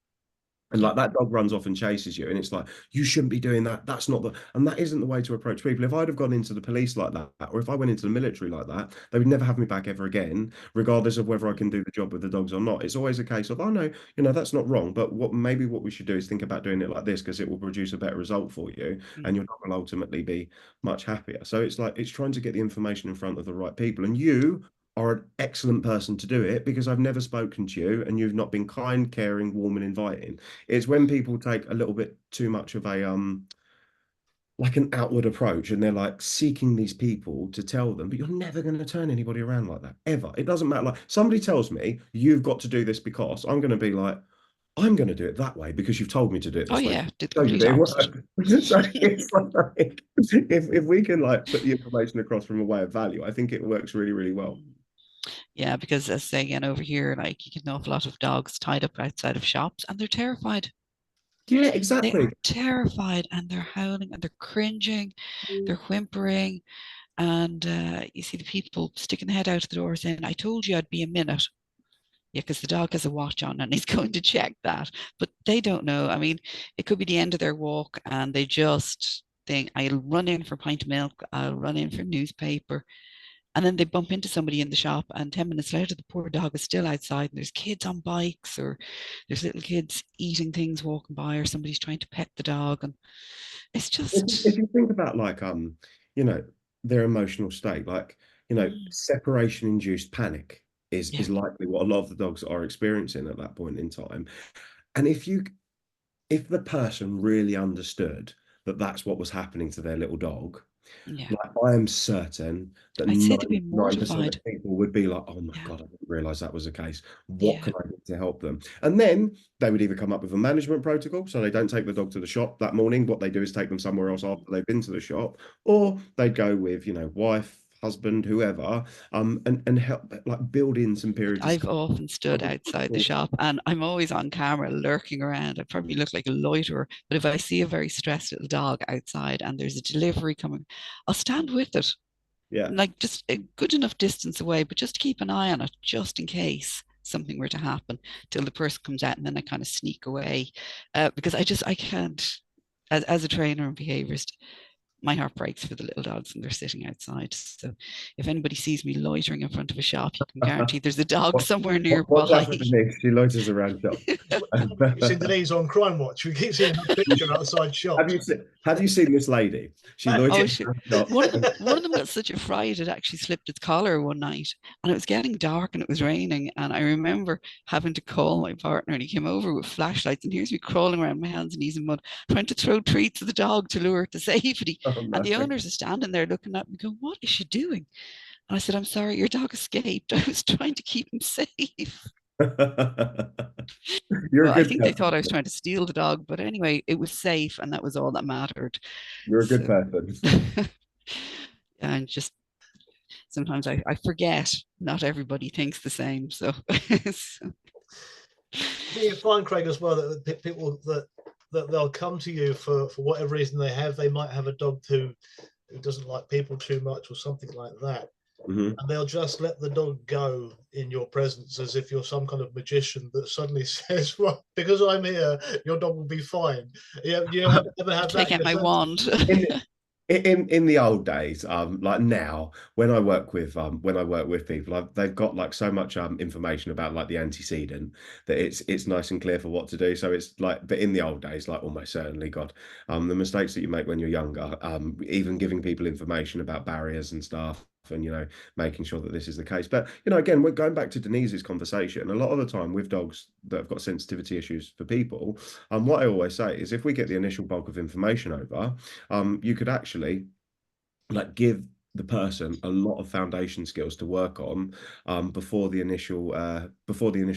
And yeah. like that dog runs off and chases you, and it's like, you shouldn't be doing that. That's not the, and that isn't the way to approach people. If I'd have gone into the police like that, or if I went into the military like that, they would never have me back ever again, regardless of whether I Mm, can do the job with the dogs or not. It's always a case of, oh no, that's not wrong. But what we should do is think about doing it like this, because it will produce a better result for you, and mm, your dog will ultimately be much happier. So it's like it's trying to get the information in front of the right people. And you are an excellent person to do it, because I've never spoken to you and you've not been kind, caring, warm, and inviting. It's when people take a little bit too much of a like an outward approach, and they're like seeking these people to tell them, but you're never going to turn anybody around like that ever. It doesn't matter. Like somebody tells me you've got to do this, because I'm going to be like, I'm going to do it that way because you've told me to do it oh this way. yeah, did the Show you complete that it opposite. works. So it's like if we can like put the information across from a way of value, I think it works really, really well. Mm. Yeah, because as I say again over here, like you get an awful lot of dogs tied up outside of shops and they're terrified. Yeah, They exactly. are terrified and they're howling and they're cringing, they're whimpering, and you see the people sticking the head out of the door saying, I told you I'd be a minute. Yeah, because the dog has a watch on and he's going to check that. But they don't know. I mean, it could be the end of their walk and they just think, I'll run in for a pint of milk, I'll run in for newspaper. And then they bump into somebody in the shop, and 10 minutes later, the poor dog is still outside, and there's kids on bikes, or there's little kids eating things walking by, or somebody's trying to pet the dog. And it's If just, you think about like you know, their emotional state, like, mm, separation induced panic yeah, is likely what a lot of the dogs are experiencing at that point in time. And if the person really understood that that's what was happening to their little dog, yeah. like I am certain that I'd say they'd be 99% mortified. of people would be like, oh my Yeah, God, I didn't realize that was the case. What yeah. can I do to help them? And then they would either come up with a management protocol, so they don't take the dog to the shop that morning. What they do is take them somewhere else Mm, after they've been to the shop, or they'd go with, wife, husband, whoever, and help like build in some periods of I've often stood outside the shop and I'm always on camera lurking around. I probably look like a loiterer, but if I see a very stressed little dog outside and there's a delivery coming, I'll stand with it, yeah. like just a good enough distance away, but just keep an eye on it just in case something were to happen till the person comes out, and then I kind of sneak away because I can't, as a trainer and behaviorist, my heart breaks for the little dogs and they're sitting outside. So if anybody sees me loitering in front of a shop, you can guarantee there's a dog somewhere What's nearby. happened next? She loiters around shops. You've seen Denise on Crime Watch. We keep seeing her picture outside shops. Have you seen this lady? She Oh, loiters shit. around shops. One of them got such a fright it actually slipped its collar one night, and it was getting dark and it was raining. And I remember having to call my partner, and he came over with flashlights. And here's me crawling around my hands and knees in mud, trying to throw treats at the dog to lure it to safety. Oh, no. And the owners are standing there looking at me, going, "What is she doing?" And I said, "I'm sorry, your dog escaped. I was trying to keep him safe." You're a Well, I good think they person. thought I was trying to steal the dog, but anyway, it was safe, and that was all that mattered. You're a good So, person. and just sometimes I forget not everybody thinks the same. So, so Do you find, Craig, as well, that people that they'll come to you for whatever reason they might have a dog who doesn't like people too much or something like that, Mhm. and they'll just let the dog go in your presence as if you're some kind of magician that suddenly says, "Well, because I'm here, your dog will be fine." You ever have take that out my yourself? wand. In the old days, like now, when I work with people, they've got like so much information about like the antecedent that it's nice and clear for what to do. So it's like, but in the old days, like almost certainly, God, the mistakes that you make when you're younger, even giving people information about barriers and stuff, and making sure that this is the case. But again, we're going back to Denise's conversation. A lot of the time with dogs that have got sensitivity issues for people, what I always say is if we get the initial bulk of information over, you could actually like give the person a lot of foundation skills to work on before the initial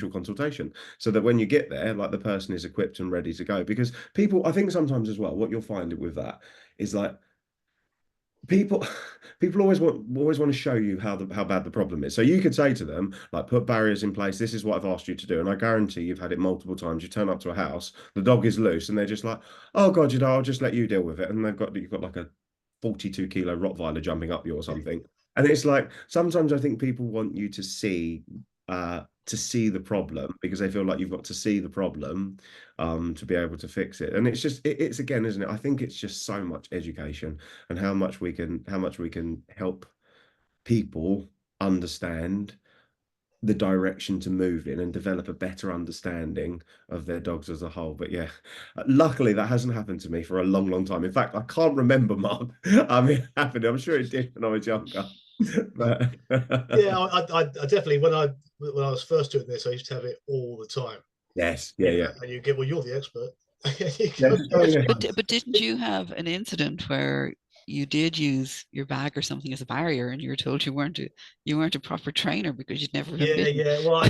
consultation, so that when you get there, like the person is equipped and ready to go. Because people, I think sometimes as well, what you'll find with that is like people people always want to show you how bad the problem is. So you could say to them, like, put barriers in place, this is what I've asked you to do, and I guarantee you've had it multiple times. You turn up to a house, the dog is loose, and they're just like, oh God, I'll just let you deal with it. And you've got like a 42-kilo Rottweiler jumping up you or something. And it's like sometimes I think people want you to see the problem, because they feel like you've got to see the problem to be able to fix it. And it's just it's again, isn't it? I think it's just so much education, and how much we can help people understand the direction to move in and develop a better understanding of their dogs as a whole. But yeah, luckily that hasn't happened to me for a long, long time. In fact, I can't remember, Mark. I mean, it happened. I'm sure it did when I was younger. But Yeah, I definitely when I was first doing this, I used to have it all the time. yes, yeah. And you get, well, you're the expert. Yes. Oh, yeah. But didn't you have an incident where you did use your bag or something as a barrier, and you were told you weren't a proper trainer because you'd never been bitten? Yeah. Well,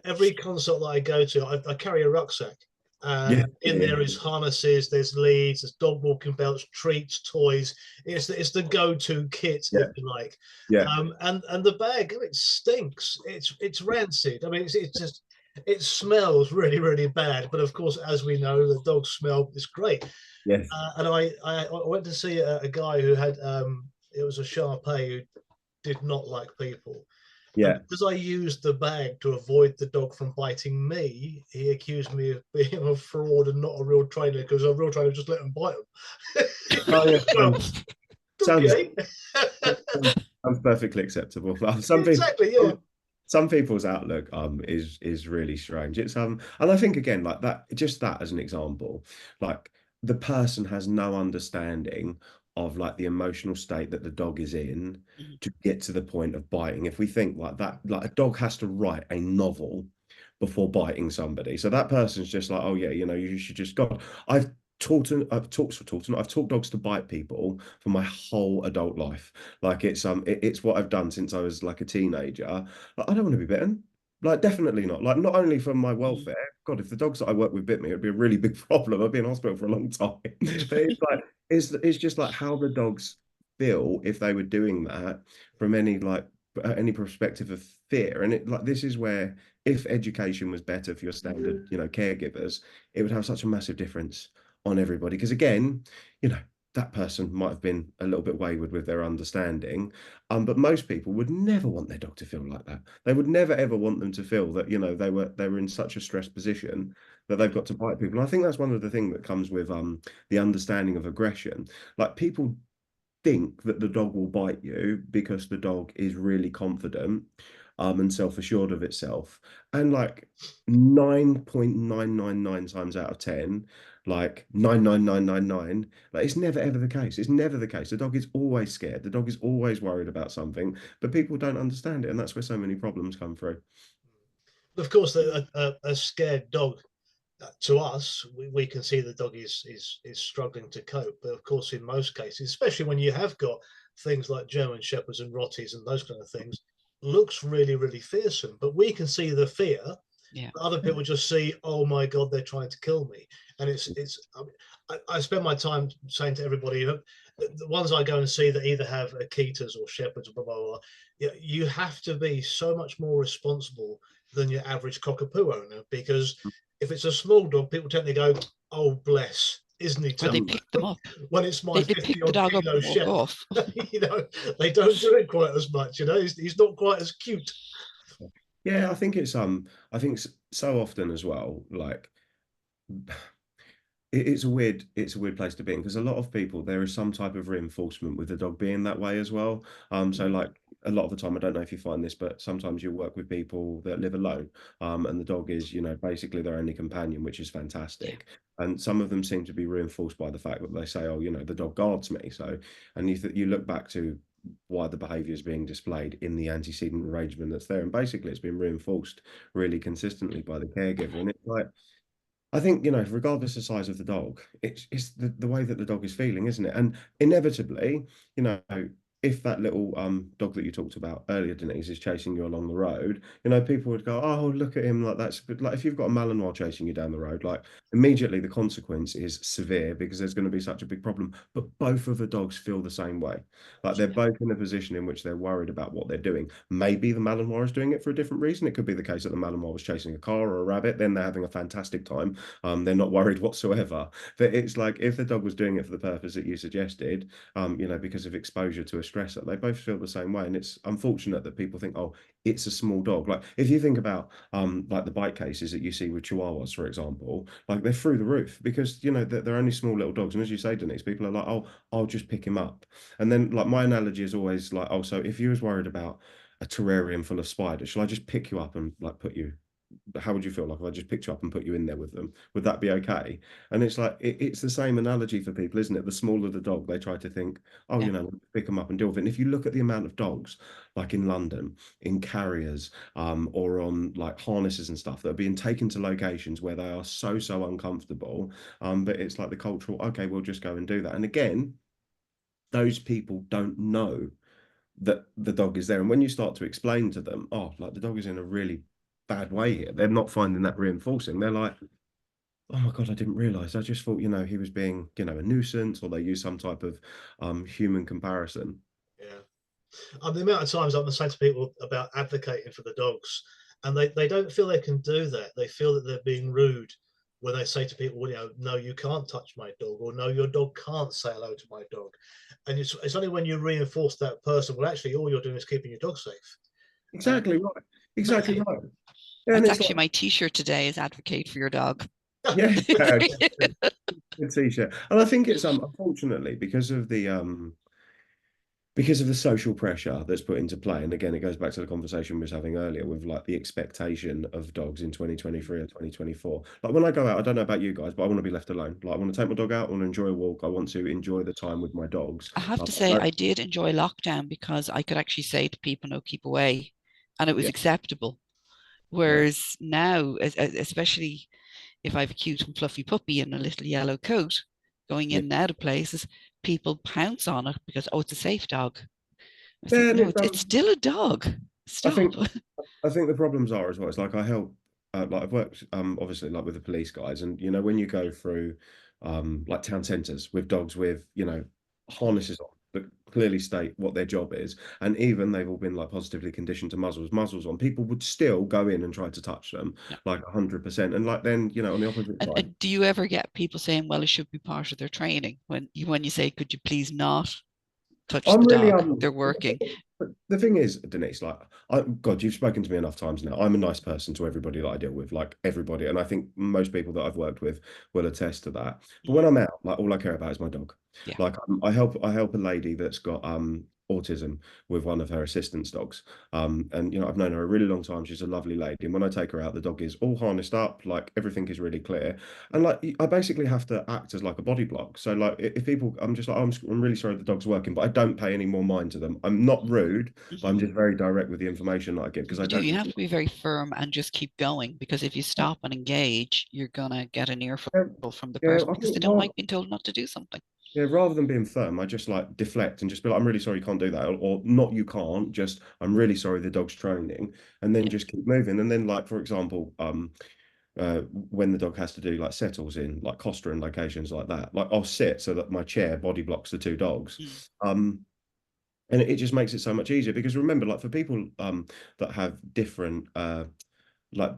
every consult that I go to, I carry a rucksack. Yeah, In there is harnesses, there's leads, there's dog walking belts, treats, toys. It's the go-to kit, yeah, if you like. yeah, And the bag, it stinks. It's rancid. I mean, it's just, it smells really, really bad. But of course, as we know, the dog smell is great. yes, And I went to see a guy who had it was a Shar Pei who did not like people. And yeah. because I used the bag to avoid the dog from biting me, he accused me of being a fraud and not a real trainer, because a real trainer just let him bite him. Oh, yeah. Well, Sounds okay. sounds perfectly acceptable. Exactly, yeah. Some people's outlook is really strange. It's and I think again, like that, just that as an example, like the person has no understanding of like the emotional state that the dog is in Mhm. to get to the point of biting. If we think like that, like a dog has to write a novel before biting somebody. So that person's just like, oh yeah, you should just God. I've taught dogs to bite people for my whole adult life. Like it's what I've done since I was like a teenager. Like, I don't want to be bitten. Like definitely not. Like not only for my Mhm. welfare. God, if the dogs that I work with bit me, it'd be a really big problem. I'd be in hospital for a long time. But it's like it's just like how the dogs feel if they were doing that from any perspective of fear. And this is where, if education was better for your standard, caregivers, it would have such a massive difference on everybody. Because again, that person might have been a little bit wayward with their understanding, but most people would never want their dog to feel like that. They would never ever want them to feel that they were in such a stressed position that they've got to bite people. And I think that's one of the things that comes with the understanding of aggression. Like, people think that the dog will bite you because the dog is really confident and self-assured of itself. And like 9.999 times out of 10, like 99999, like, it's never ever the case. It's never the case. The dog is always scared. The dog is always worried about something, but people don't understand it, and that's where so many problems come through. Of course, a scared dog, to us, we can see the dog is struggling to cope. But of course, in most cases, especially when you have got things like German Shepherds and Rotties and those kind of things, looks really, really fearsome. But we can see the fear. Yeah. Other people just see, oh my God, they're trying to kill me. And I spend my time saying to everybody, the ones I go and see that either have Akitas or Shepherds, blah, blah, blah, you have to be so much more responsible than your average cockapoo owner, because if it's a small dog, people tend to go, oh, bless, isn't he Or they tough? pick them up. When it's my They 50 pick the odd dog up kilo and walk shepherd, off. they don't do it quite as much. He's not quite as cute. Yeah, I think so often as well, like, it's a weird place to be in, because a lot of people, there is some type of reinforcement with the dog being that way as well. So like, a lot of the time, I don't know if you find this, but sometimes you work with people that live alone, and the dog is, basically their only companion, which is Yeah. fantastic. And some of them seem to be reinforced by the fact that they say, oh, the dog guards me. So, and you look back to why the behavior is being displayed in the antecedent arrangement that's there, and basically it's been reinforced really consistently by the caregiver. And it's like, I think, regardless of the size of the dog, it's the way that the dog is feeling, isn't it? And inevitably, you know, if that little dog that you talked about earlier, Denise, is chasing you along the road, people would go, oh, look at him, like, that's good. Like, if you've got a Malinois chasing you down the road, like, immediately the consequence is severe, because there's going to be such a big problem. But both of the dogs feel the same way. Like, they're both in a position in which they're worried about what they're doing. Maybe the Malinois is doing it for a different reason. It could be the case that the Malinois was chasing a car or a rabbit, then they're having a fantastic time. They're not worried whatsoever. But it's like, if the dog was doing it for the purpose that you suggested, because of exposure to a stressor, they both feel the same way. And it's unfortunate that people think, oh, it's a small dog. Like, if you think about like the bite cases that you see with Chihuahuas, for example, like, they're through the roof because they're only small little dogs. And as you say, Denise, people are like, oh, I'll just pick him up. And then, like, my analogy is always like, oh, so if you was worried about a terrarium full of spiders, shall I just pick you up and like put you? How would you feel like if I just picked you up and put you in there with them? Would that be okay? And it's like, it's the same analogy for people, isn't it? The smaller the dog, they try to think, oh, Yeah. pick them up and deal with it. And if you look at the amount of dogs, like in London, in carriers, or on like harnesses and stuff, that are being taken to locations where they are so uncomfortable, but it's like the cultural, okay, we'll just go and do that. And again, those people don't know that the dog is there. And when you start to explain to them, oh, like, the dog is in a really bad way here, they're not finding that reinforcing. They're like, oh my God, I didn't realize. I just thought, he was being, a nuisance, or they use some type of human comparison. Yeah. The amount of times I'm saying to people about advocating for the dogs, and they don't feel they can do that. They feel that they're being rude when they say to people, well, no, you can't touch my dog, or no, your dog can't say hello to my dog. And it's only when you reinforce that person, well, actually, all you're doing is keeping your dog safe. Exactly right. Exactly right. Yeah, and That's it's actually like, my T-shirt today, is advocate for your dog. yeah, good t-shirt. And I think it's unfortunately because of the social pressure that's put into play. And again, it goes back to the conversation we was having earlier with like the expectation of dogs in 2023 or 2024. Like, when I go out, I don't know about you guys, but I want to be left alone. Like, I want to take my dog out, I want to enjoy a walk, I want to enjoy the time with my dogs. I have to say, I did enjoy lockdown because I could actually say to people, no, keep away. And it was Yeah, acceptable. yeah. Whereas now, especially if I have a cute and fluffy puppy in a little yellow coat, going Yeah. in and out of places, people pounce on it because, oh, it's a safe dog. I Yeah, think, and no, it's still a dog. I Stop. think I think the problems are as well. It's like, I help, like, I've worked obviously, like, with the police guys, and when you go through like town centres with dogs with harnesses on, that clearly state what their job is, and even they've all been like positively conditioned to muzzles on, people would still go in and try to touch them, Yeah. like 100%. And like then, you know, on the opposite side, And do you ever get people saying, well, it should be part of their training when you say, could you please not touch I'm the really dog? They're working. but the thing is, Denise, like, God, you've spoken to me enough times now. I'm a nice person to everybody that I deal with, like everybody, and I think most people that I've worked with will attest to that. But when Mm, I'm out, like all I care about is my dog. yeah. Like I help a lady that's got autism with one of her assistance dogs. And you know, I've known her a really long time. She's a lovely lady, and when I take her out, the dog is all harnessed up, like everything is really clear. And like I basically have to act as like a body block. So like if people, I'm just like, I'm really sorry the dog's working, but I don't pay any more mind to them. I'm not rude, but I'm Mhm. just very direct with the information that I give because I You do. don't. You have to be very firm and just keep going, because if you stop and engage, you're gonna get an earful Yeah, from the yeah, person I because think they don't like being told not to do something. yeah, rather than being firm, I just like deflect and just be like, I'm really sorry you can't do that. Or not you can't, just I'm really sorry the dog's training, and then Yeah. just keep moving. And then like for example, when the dog has to do like settles in like Costa and locations like that, like I'll sit so that my chair body blocks the two dogs. Mm, Um, and it just makes it so much easier because remember, like for people that have different like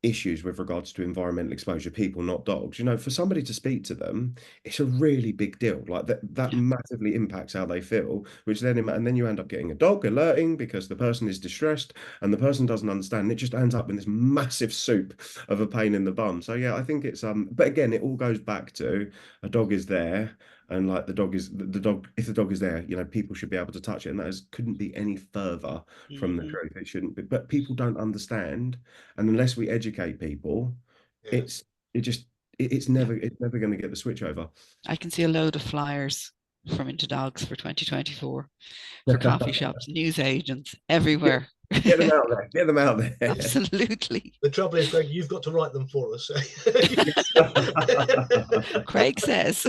issues with regards to environmental exposure, people, not dogs, you know, for somebody to speak to them, it's a really big deal. Like that yeah. massively impacts how they feel, which then, and then you end up getting a dog alerting because the person is distressed and the person doesn't understand. And it just ends up in this massive soup of a pain in the bum. So yeah, I think it's, but again, it all goes back to a dog is there. And like the dog, if the dog is there, you know, people should be able to touch it. And that is, couldn't be any further from the Hmm. truth. It shouldn't be, but people don't understand, and unless we educate people, Yeah. it's it just Yeah. it's never going to get the switch over. I can see a load of flyers from Into Dogs for 2024 for coffee shops, news agents, Get, everywhere. get them out there. Get them out there. Absolutely. The trouble is, Greg, you've got to write them for us. Craig says.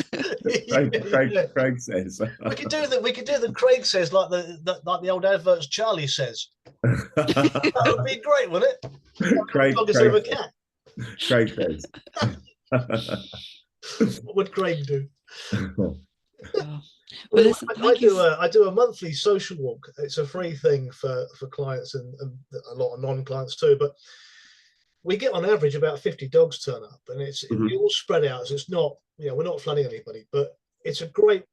Yeah. Craig says. We could do that. We could do the Craig says, like the old adverts. Charlie says. That would be great, wouldn't it? Dog instead of a cat. Craig says. What would Craig do? Oh. Well, listen, I thank you. I do a monthly social walk. It's a free thing for clients and a lot of non-clients too. But we get on average about 50 dogs turn up, and we all spread out. So it's not, you know, we're not flooding anybody, but it's a great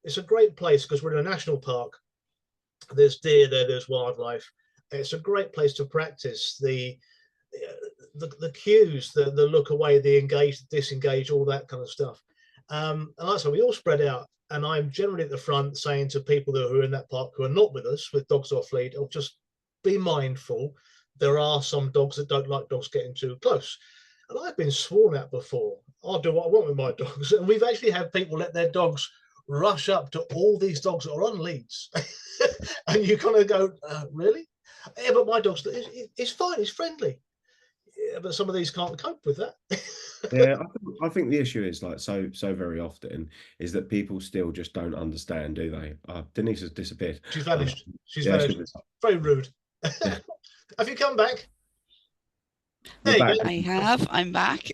place because we're in a national park. There's deer there, there's wildlife. It's a great place to practice the cues, the look away, the engage, the disengage, all that kind of stuff. And like I said, we all spread out, and I'm generally at the front saying to people who are in that park who are not with us with dogs off lead, or just be mindful. There are some dogs that don't like dogs getting too close. And I've been sworn at before. I'll do what I want with my dogs. And we've actually had people let their dogs rush up to all these dogs that are on leads. And you kind of go, really? Yeah, but my dog's, it's fine, it's friendly. Yeah, but some of these can't cope with that. Yeah, I think the issue is like so very often is that people still just don't understand, do they? Denise has disappeared. She's vanished. She's Yeah, vanished. Very rude. yeah, Have you come back? you're There you back. go. I have. I'm back.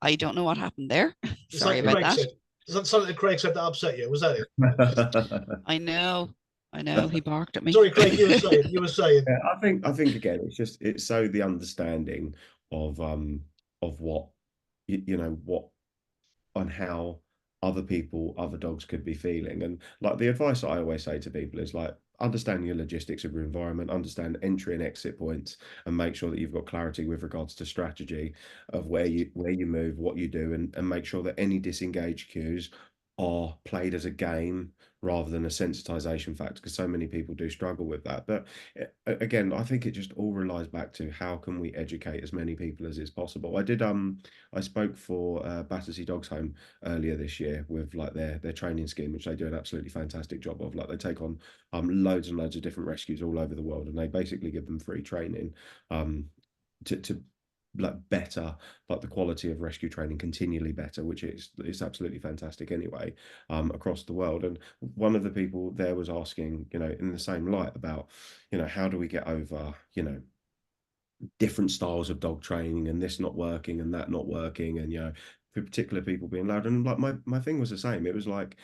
I don't know what happened there. It's Sorry like about Craig that. said. Something that Craig said that upset you. Was that it? I know. I know. He barked at me. Sorry, Craig. You were saying. Yeah, I think again, it's so the understanding of what you know what on how other people, other dogs could be feeling. And like the advice I always say to people is like understand your logistics of your environment, understand entry and exit points, and make sure that you've got clarity with regards to strategy of where you move, what you do, and make sure that any disengaged cues are played as a game rather than a sensitization factor, because so many people do struggle with that. But again, I think it just all relies back to how can we educate as many people as is possible. I spoke for Battersea Dogs Home earlier this year with like their training scheme, which they do an absolutely fantastic job of. Like they take on loads and loads of different rescues all over the world, and they basically give them free training to like better like the quality of rescue training continually better, which is it's absolutely fantastic anyway across the world. And one of the people there was asking, you know, in the same light about, you know, how do we get over, you know, different styles of dog training and this not working and that not working, and you know, for particular people being loud. And like my thing was the same. It was like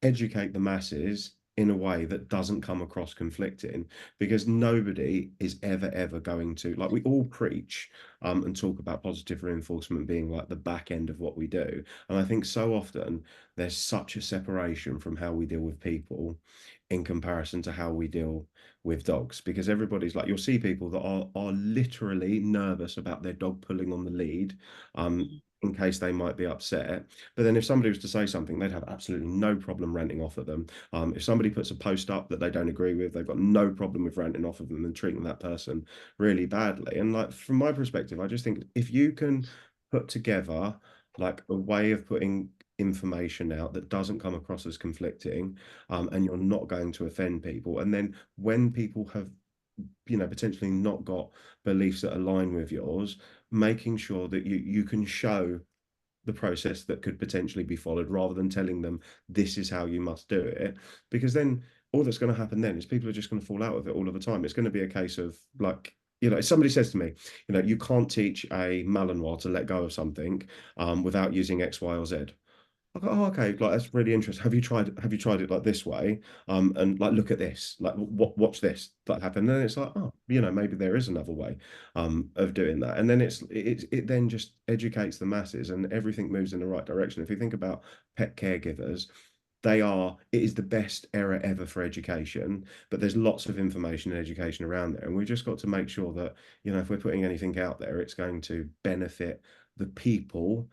educate the masses in a way that doesn't come across conflicting, because nobody is ever going to, like, we all preach and talk about positive reinforcement being like the back end of what we do. And I think so often there's such a separation from how we deal with people in comparison to how we deal with dogs, because everybody's like, you'll see people that are literally nervous about their dog pulling on the lead, Mhm. in case they might be upset. But then if somebody was to say something, they'd have absolutely no problem ranting off at them. If somebody puts a post up that they don't agree with, they've got no problem with ranting off of them and treating that person really badly. And like, from my perspective, I just think if you can put together like a way of putting information out that doesn't come across as conflicting, and you're not going to offend people, and then when people have, potentially not got beliefs that align with yours, making sure that you can show the process that could potentially be followed, rather than telling them this is how you must do it. Because then all that's going to happen then is people are just going to fall out of it all of the time. It's going to be a case of like, if somebody says to me, you can't teach a Malinois to let go of something without using X, Y, or Z. I go, oh, okay, like that's really interesting. Have you tried it like this way? And like look at this, like watch this that happen. And then it's like, oh, maybe there is another way of doing that. And then it then just educates the masses and everything moves in the right direction. If you think about pet caregivers, it is the best era ever for education, but there's lots of information and education around there. And we've just got to make sure that, if we're putting anything out there, it's going to benefit the people,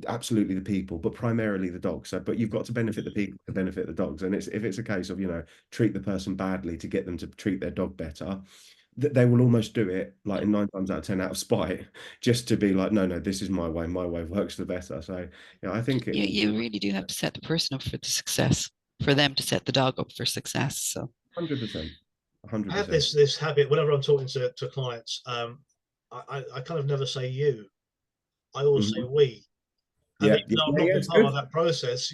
absolutely the people, but primarily the dogs. So, but you've got to benefit the people to benefit the dogs. And if it's a case of, treat the person badly to get them to treat their dog better, they will almost do it like in 9 times out of 10 out of spite, just to be like, no, no, this is my way. My way works the better. So, I think it You, will you really do have to set the person up for the success, for them to set the dog up for success. So 100%, I have 100%. this habit whenever I'm talking to clients. I kind of never say you. I always say Hmm. we. And Yeah, even yeah, though I've yeah, not yeah, been it's part of good. that process,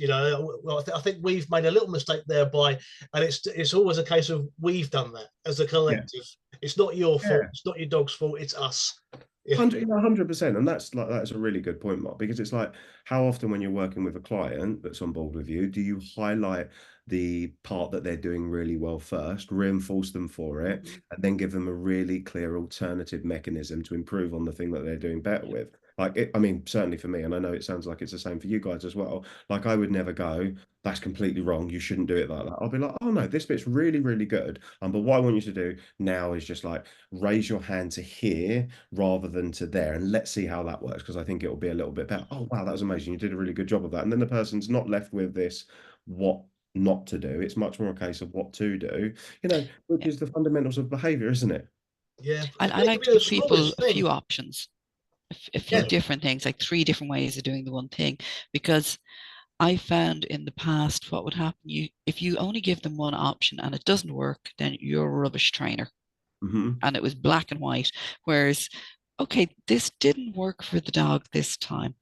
well, I think we've made a little mistake there and it's always a case of we've done that as a Yeah, collective. It's not your fault. yeah. It's not your dog's fault. It's us. Yeah, 100%. And that's a really good point, Mark, because it's like, how often when you're working with a client that's on board with you, do you highlight the part that they're doing really well first, reinforce them for it, mhm. and then give them a really clear alternative mechanism to improve on the thing that they're doing better Yeah, with? Like, I mean, certainly for me, and I know it sounds like it's the same for you guys as well. Like, I would never go, that's completely wrong. You shouldn't do it like that. I'll be like, oh no, this bit's really, really good. But what I want you to do now is just like raise your hand to here rather than to there, and let's see how that works, because I think it will be a little bit better. Oh wow, that was amazing, you did a really good job of that. And then the person's not left with this what not to do. It's much more a case of what to do, which yeah. is the fundamentals of behavior, isn't it? yeah. I It like could to be the give people smallest a thing. few options, a few Yeah. different things, like three different ways of doing the one thing. Because I found in the past what would happen, if you only give them one option and it doesn't work, then you're a rubbish trainer. Hmm. And it was black and white. Whereas, okay, this didn't work for the dog this time.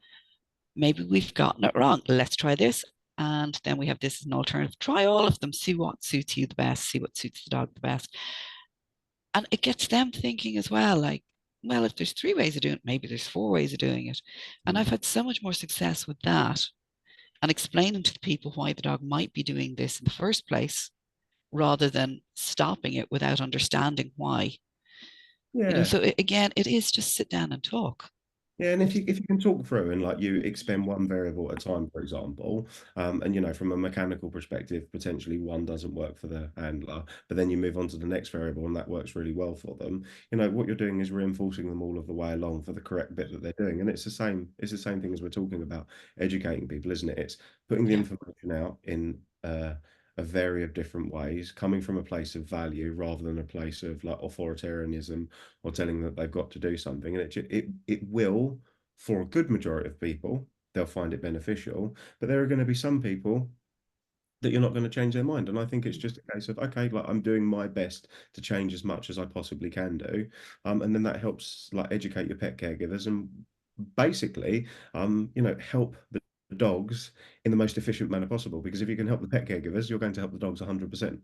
Maybe we've gotten it wrong. Let's try this. And then we have this as an alternative. Try all of them, see what suits you the best, see what suits the dog the best. And it gets them thinking as well, like, well, if there's three ways of doing it, maybe there's four ways of doing it. And I've had so much more success with that and explaining to the people why the dog might be doing this in the first place, rather than stopping it without understanding why. Yeah. So again, it is just sit down and talk. Yeah, and if you can talk through and like you expend one variable at a time, for example, and from a mechanical perspective, potentially one doesn't work for the handler, but then you move on to the next variable and that works really well for them. What you're doing is reinforcing them all of the way along for the correct bit that they're doing, and it's the same thing as we're talking about educating people, isn't it? It's putting the Yeah, information out in a variety of different ways, coming from a place of value rather than a place of like authoritarianism or telling them that they've got to do something. And it will, for a good majority of people, they'll find it beneficial. But there are going to be some people that you're not going to change their mind. And I think it's just a case of, okay, like I'm doing my best to change as much as I possibly can do. And then that helps like educate your pet caregivers and basically, help the dogs in the most efficient manner possible. Because if you can help the pet caregivers, you're going to help the dogs 100%.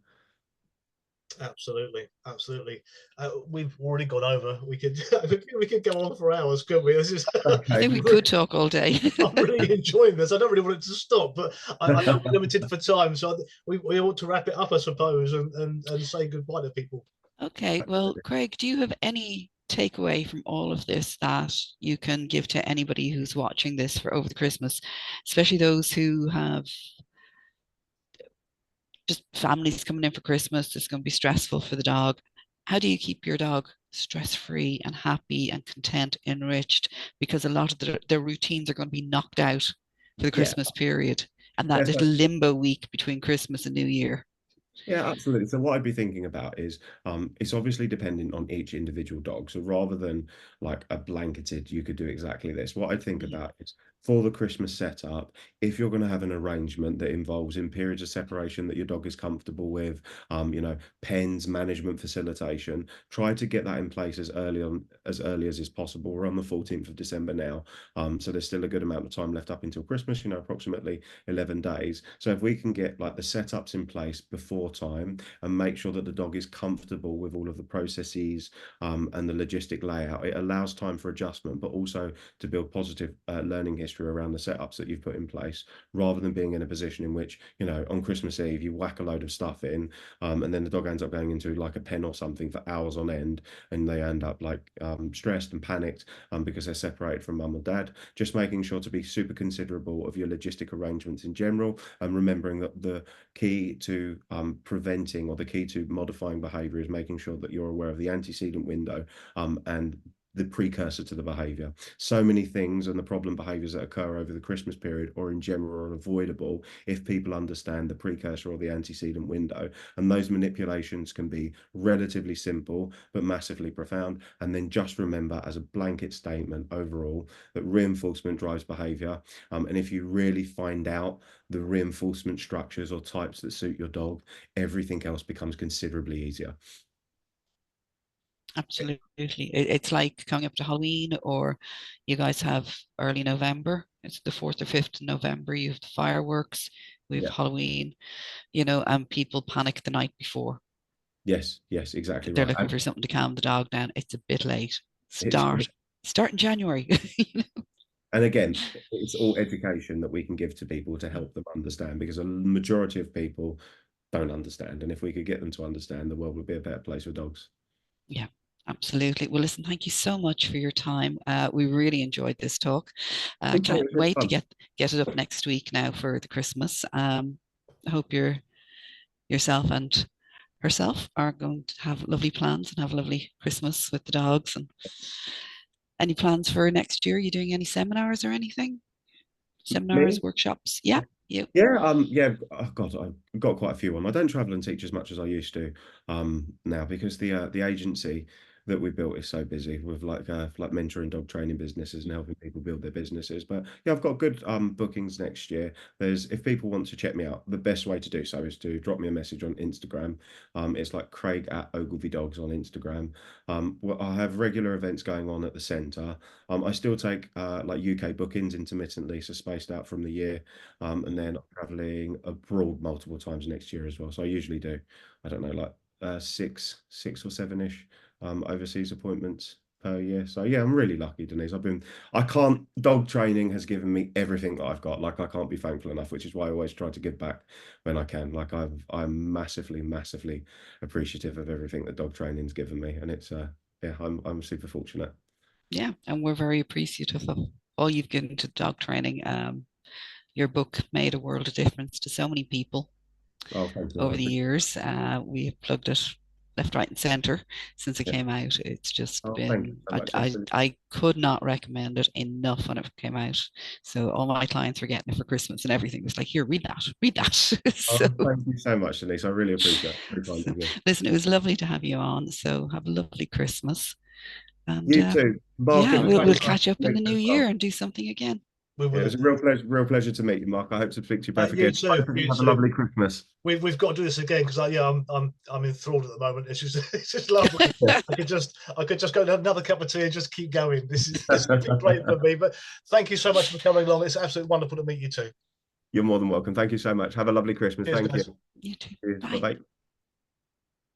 Absolutely, absolutely. We've already gone over. We could we could go on for hours, couldn't we? This is I Okay. think we could talk all day. I'm really enjoying this. I don't really want it to stop, but I know we're limited for time, so we ought to wrap it up, I suppose, and say goodbye to people. Okay, well, Craig, do you have any takeaway from all of this that you can give to anybody who's watching this for over the Christmas, especially those who have just families coming in for Christmas? It's going to be stressful for the dog. How do you keep your dog stress-free and happy and content, enriched? Because a lot of their routines are going to be knocked out for the Yeah. Christmas period and that Yes. little limbo week between Christmas and New Year. Yeah, absolutely. So what I'd be thinking about is it's obviously dependent on each individual dog. So rather than like a blanketed, you could do exactly this. What I'd think about is for the Christmas setup, if you're going to have an arrangement that involves in periods of separation that your dog is comfortable with, pens, management, facilitation, try to get that in place as early as is possible. We're on the 14th of December now. So there's still a good amount of time left up until Christmas, approximately 11 days. So if we can get like the setups in place before time and make sure that the dog is comfortable with all of the processes and the logistic layout, it allows time for adjustment, but also to build positive learning history around the setups that you've put in place, rather than being in a position in which, on Christmas Eve, you whack a load of stuff in and then the dog ends up going into like a pen or something for hours on end, and they end up like stressed and panicked because they're separated from mum and dad. Just making sure to be super considerable of your logistic arrangements in general, and remembering that the key to preventing, or the key to modifying behavior, is making sure that you're aware of the antecedent window and the precursor to the behavior. So many things and the problem behaviors that occur over the Christmas period or in general are avoidable if people understand the precursor or the antecedent window. And those manipulations can be relatively simple but massively profound. And then just remember, as a blanket statement overall, that reinforcement drives behavior. And if you really find out the reinforcement structures or types that suit your dog, everything else becomes considerably easier. Absolutely. It's like coming up to Halloween, or you guys have early November. It's the 4th or 5th of November. You have the fireworks. We have Yeah. Halloween, and people panic the night before. Yes, exactly They're right. looking for something to calm the dog down. It's a bit late. It's Start in January. And again, it's all education that we can give to people to help them understand, because a majority of people don't understand. And if we could get them to understand, the world would be a better place for dogs. Yeah, absolutely. Well, listen, thank you so much for your time. We really enjoyed this talk. Can't wait to get it up next week now for the Christmas. I hope yourself and herself are going to have lovely plans and have a lovely Christmas with the dogs. And any plans for next year? Are you doing any seminars or anything? Seminars, Me? workshops? Yeah, you. Yeah. Oh God, I've got quite a few on. I don't travel and teach as much as I used to now, because the agency that we built is so busy with like mentoring dog training businesses and helping people build their businesses. But yeah, I've got good bookings next year. If people want to check me out, the best way to do so is to drop me a message on Instagram. It's like Craig at Ogilvie Dogs on Instagram. Well, I have regular events going on at the centre. I still take like UK bookings intermittently, so spaced out from the year. And then I'm traveling abroad multiple times next year as well. So I usually do, I don't know, like six or seven-ish overseas appointments per year. So yeah, I'm really lucky, Denise. Dog training has given me everything that I've got. Like, I can't be thankful enough, which is why I always try to give back when I can. Like, I'm massively, massively appreciative of everything that dog training's given me. And it's yeah, I'm super fortunate. Yeah, and we're very appreciative of all you've given to dog training. Your book made a world of difference to so many people Oh, thank you. over the years. We have plugged it left, right, and center since it Yeah. came out. It's just Oh, thank you been, so much. I could not recommend it enough when it came out. So all my clients were getting it for Christmas and everything. It was like, here, read that, read that. Oh, So, thank you so much, Denise. I really appreciate it. Very kind so of you. listen, it was lovely to have you on. So have a lovely Christmas. And You too. Mark, it yeah, was we'll lovely to catch up in meet the you new as well. year and do something again. We Yeah, it will was a do. real pleasure to meet you, Mark. I hope to speak to you both You again. too. Both of You have a too. lovely Christmas. We've got to do this again, because I'm enthralled at the moment. It's just lovely. I could just go and have another cup of tea and just keep going. This has been great for me. But thank you so much for coming along. It's absolutely wonderful to meet you too. You're more than welcome. Thank you so much. Have a lovely Christmas. Cheers, Thank you. guys. You too. Cheers. Bye. Bye-bye.